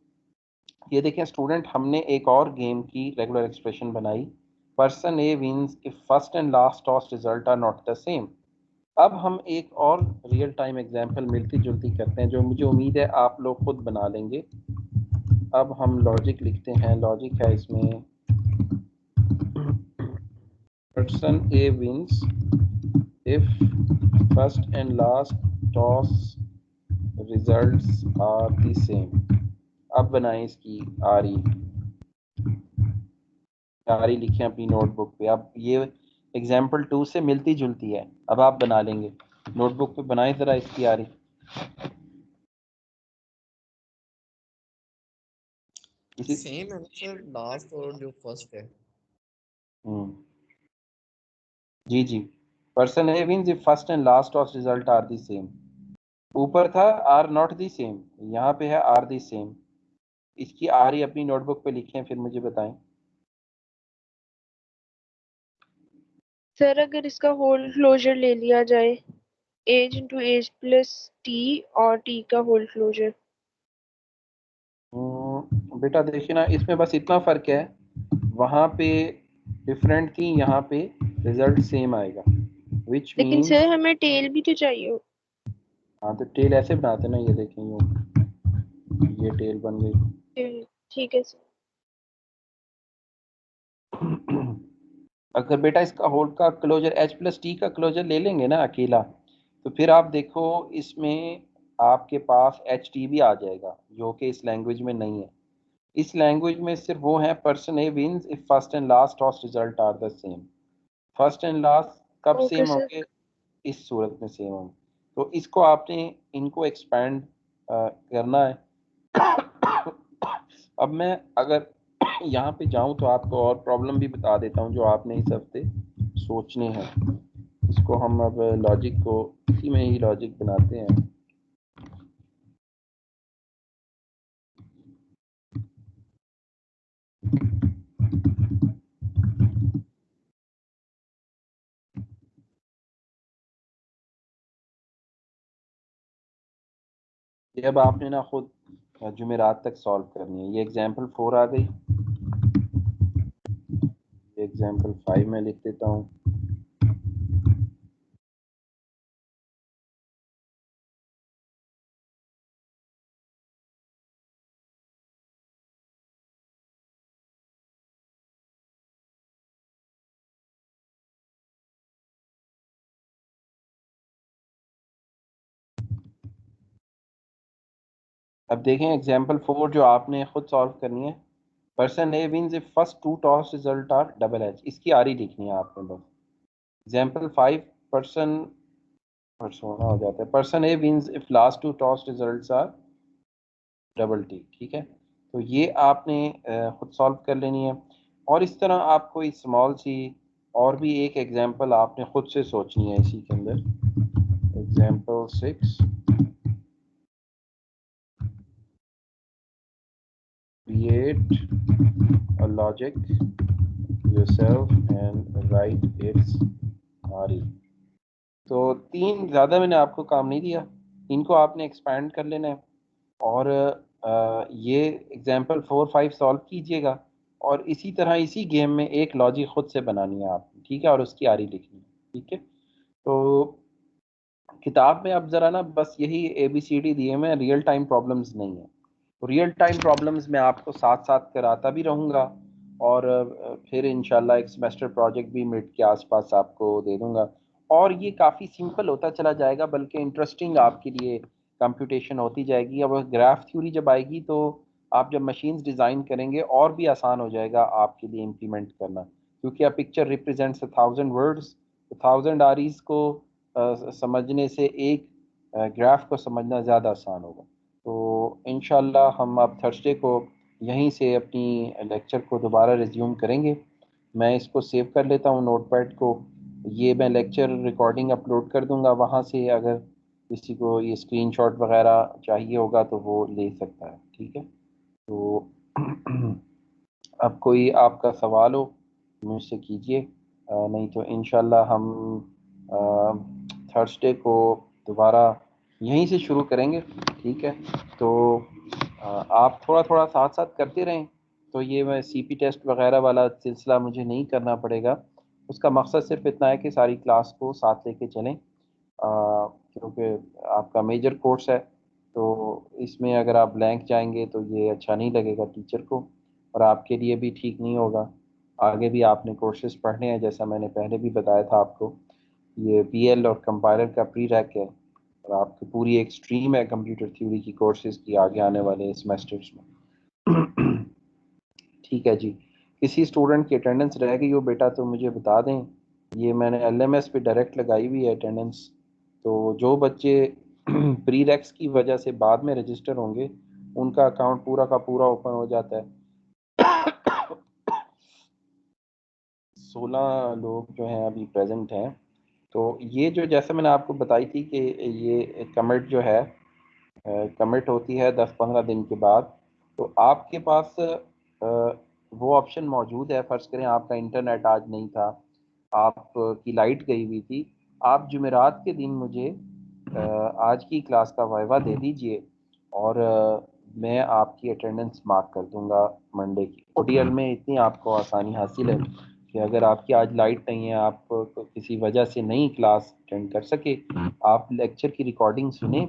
ये देखें स्टूडेंट, हमने एक और गेम की रेगुलर एक्सप्रेशन बनाई, person A wins if first and last toss result are not the same. अब हम एक और रियल टाइम एग्जांपल मिलती जुलती करते हैं, जो मुझे उम्मीद है आप लोग खुद बना लेंगे। अब हम लॉजिक लिखते हैं। लॉजिक है इसमें person A wins if first and last toss results are the same. अब बनाएं इसकी आरी लिखें अपनी नोटबुक पे। अब ये एग्जाम्पल 2 से मिलती जुलती है, अब आप बना लेंगे। नोटबुक पे बनाएं जरा इसकी आरी। सेम है सर, लास्ट और जो फर्स्ट है। जी जी, person A wins if first and last toss result are the same. ऊपर था आर नॉट दी सेम, यहाँ पे है आर दी सेम। इसकी आरी अपनी नोटबुक पे लिखें, फिर मुझे बताएं। सर अगर इसका होल क्लोजर ले लिया जाए, H into H plus T और टी का होल क्लोजर। बेटा देखिए ना, इसमें बस इतना फर्क है, वहां पे डिफरेंट थी, यहाँ पे रिजल्ट सेम आएगा, विच लेकिन मीन्स। सर हमें टेल भी तो चाहिए। हाँ तो टेल ऐसे बनाते ना, ये देखें ये टेल बन गई। ठीक है सर। अगर बेटा इसका होल का क्लोजर एच प्लस टी का क्लोजर ले लेंगे ना अकेला, तो फिर आप देखो इसमें आपके पास एच टी भी आ जाएगा, जो कि इस लैंग्वेज में नहीं है। इस लैंग्वेज में सिर्फ वो है person A wins if first and last toss result are the same. First and last कब ओके सेम सर। होंगे? इस सूरत में सेम होंगे। तो इसको आपने इनको एक्सपैंड करना है। अब मैं अगर यहाँ पे जाऊँ तो आपको और प्रॉब्लम भी बता देता हूँ जो आपने इस हफ्ते सोचने हैं। इसको हम अब लॉजिक को इसी में ही लॉजिक बनाते हैं। ये अब आपने ना खुद जुमेरात तक सॉल्व करनी है। ये एग्जाम्पल 4 आ गई, एग्जाम्पल 5 में लिख देता हूँ। अब देखें एग्जाम्पल 4 जो आपने खुद सॉल्व करनी है। Person A wins if first two toss result are double H, इसकी आरी लिखनी है आपने बस। एग्जाम्पल 5 पर्सन सोना हो जाता है, person A wins if last two toss results are double T. ठीक है, तो ये आपने खुद सॉल्व कर लेनी है। और इस तरह आप कोई स्मॉल सी और भी एक एग्जाम्पल आपने खुद से सोचनी है इसी के अंदर। Example 6, create a logic yourself and write its RE। तो 3 ज़्यादा मैंने आपको काम नहीं दिया, इनको आपने एक्सपैंड कर लेना है। और ये एग्जाम्पल 4 5 सॉल्व कीजिएगा, और इसी तरह इसी गेम में एक लॉजिक खुद से बनानी है आपने, ठीक है, और उसकी आरी लिखनी है। ठीक है, तो किताब में अब ज़रा ना बस यही ABCD दिए हुए हैं, रियल टाइम प्रॉब्लम्स नहीं है। तो रियल टाइम प्रॉब्लम्स मैं आपको साथ साथ कराता भी रहूँगा, और फिर इंशाल्लाह एक सेमेस्टर प्रोजेक्ट भी मिड के आसपास आपको दे दूँगा। और ये काफ़ी सिंपल होता चला जाएगा, बल्कि इंटरेस्टिंग आपके लिए कंप्यूटेशन होती जाएगी। अब ग्राफ थ्योरी जब आएगी तो आप जब मशीन्स डिज़ाइन करेंगे और भी आसान हो जाएगा आपके लिए इम्प्लीमेंट करना, क्योंकि अब पिक्चर रिप्रेजेंट्स 1000 वर्ड्स, 1000 आरीज को समझने से एक ग्राफ को समझना ज़्यादा आसान होगा। तो इंशाल्लाह हम अब थर्सडे को यहीं से अपनी लेक्चर को दोबारा रिज्यूम करेंगे। मैं इसको सेव कर लेता हूँ नोटपैड को। ये मैं लेक्चर रिकॉर्डिंग अपलोड कर दूँगा, वहाँ से अगर किसी को ये स्क्रीनशॉट वगैरह चाहिए होगा तो वो ले सकता है। ठीक है, तो अब कोई आपका सवाल हो मुझसे कीजिए, नहीं तो इंशाल्लाह हम थर्सडे को दोबारा यहीं से शुरू करेंगे। ठीक है, तो आप थोड़ा थोड़ा साथ साथ करते रहें, तो ये मैं CP टेस्ट वगैरह वाला सिलसिला मुझे नहीं करना पड़ेगा। उसका मकसद सिर्फ इतना है कि सारी क्लास को साथ लेके चलें, क्योंकि आपका मेजर कोर्स है, तो इसमें अगर आप ब्लैंक जाएंगे तो ये अच्छा नहीं लगेगा टीचर को, और आपके लिए भी ठीक नहीं होगा। आगे भी आपने कोर्सेज पढ़ने हैं, जैसा मैंने पहले भी बताया था आपको। ये PL और कंपाइलर का प्री रैक है, और आपकी पूरी एक स्ट्रीम है कंप्यूटर थ्योरी की कोर्सेज की आगे आने वाले सेमेस्टर्स में। ठीक है जी। किसी स्टूडेंट की अटेंडेंस रह गई हो बेटा तो मुझे बता दें, ये मैंने LMS पे डायरेक्ट लगाई हुई है अटेंडेंस। तो जो बच्चे प्री रैक्स की वजह से बाद में रजिस्टर होंगे, उनका अकाउंट पूरा का पूरा ओपन हो जाता है। 16 लोग जो हैं अभी प्रेजेंट हैं। तो ये जो जैसे मैंने आपको बताई थी कि ये कमिट जो है कमिट होती है 10-15 दिन के बाद। तो आपके पास वो ऑप्शन मौजूद है। फ़र्ज़ करें आपका इंटरनेट आज नहीं था, आपकी लाइट गई हुई थी, आप जुमेरात के दिन मुझे आज की क्लास का वाइवा दे दीजिए, और मैं आपकी अटेंडेंस मार्क कर दूंगा मंडे की। ODL में इतनी आपको आसानी हासिल है कि अगर आपकी आज लाइट नहीं है, आप किसी वजह से नहीं क्लास अटेंड कर सके, आप लेक्चर की रिकॉर्डिंग सुने,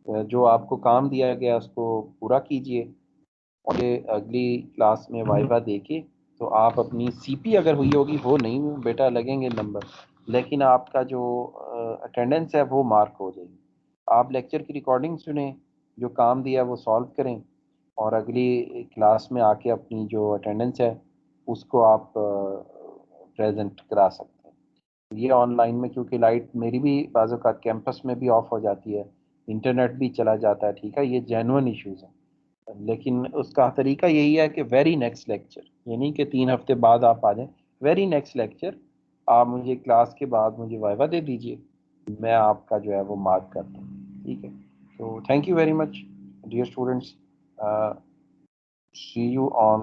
जो आपको काम दिया गया उसको पूरा कीजिए, और ये अगली क्लास में वाइवा देके तो आप अपनी CP अगर हुई होगी, वो नहीं बेटा लगेंगे नंबर, लेकिन आपका जो अटेंडेंस है वो मार्क हो जाएगी। आप लेक्चर की रिकॉर्डिंग सुने, जो काम दिया वो सॉल्व करें, और अगली क्लास में आके अपनी जो अटेंडेंस है उसको आप प्रेजेंट करा सकते हैं। ये ऑनलाइन में, क्योंकि लाइट मेरी भी बाज़ औक़ात कैंपस में भी ऑफ हो जाती है, इंटरनेट भी चला जाता है, ठीक है, ये जेन्युइन इश्यूज़ हैं। लेकिन उसका तरीका यही है कि वेरी नेक्स्ट लेक्चर, यानी कि 3 हफ्ते बाद आप आ जाएं, वेरी नेक्स्ट लेक्चर आप मुझे क्लास के बाद मुझे वाइवा दे दीजिए, मैं आपका जो है वो मार्क कर दूँ। ठीक है, तो thank you very much dear students, see you on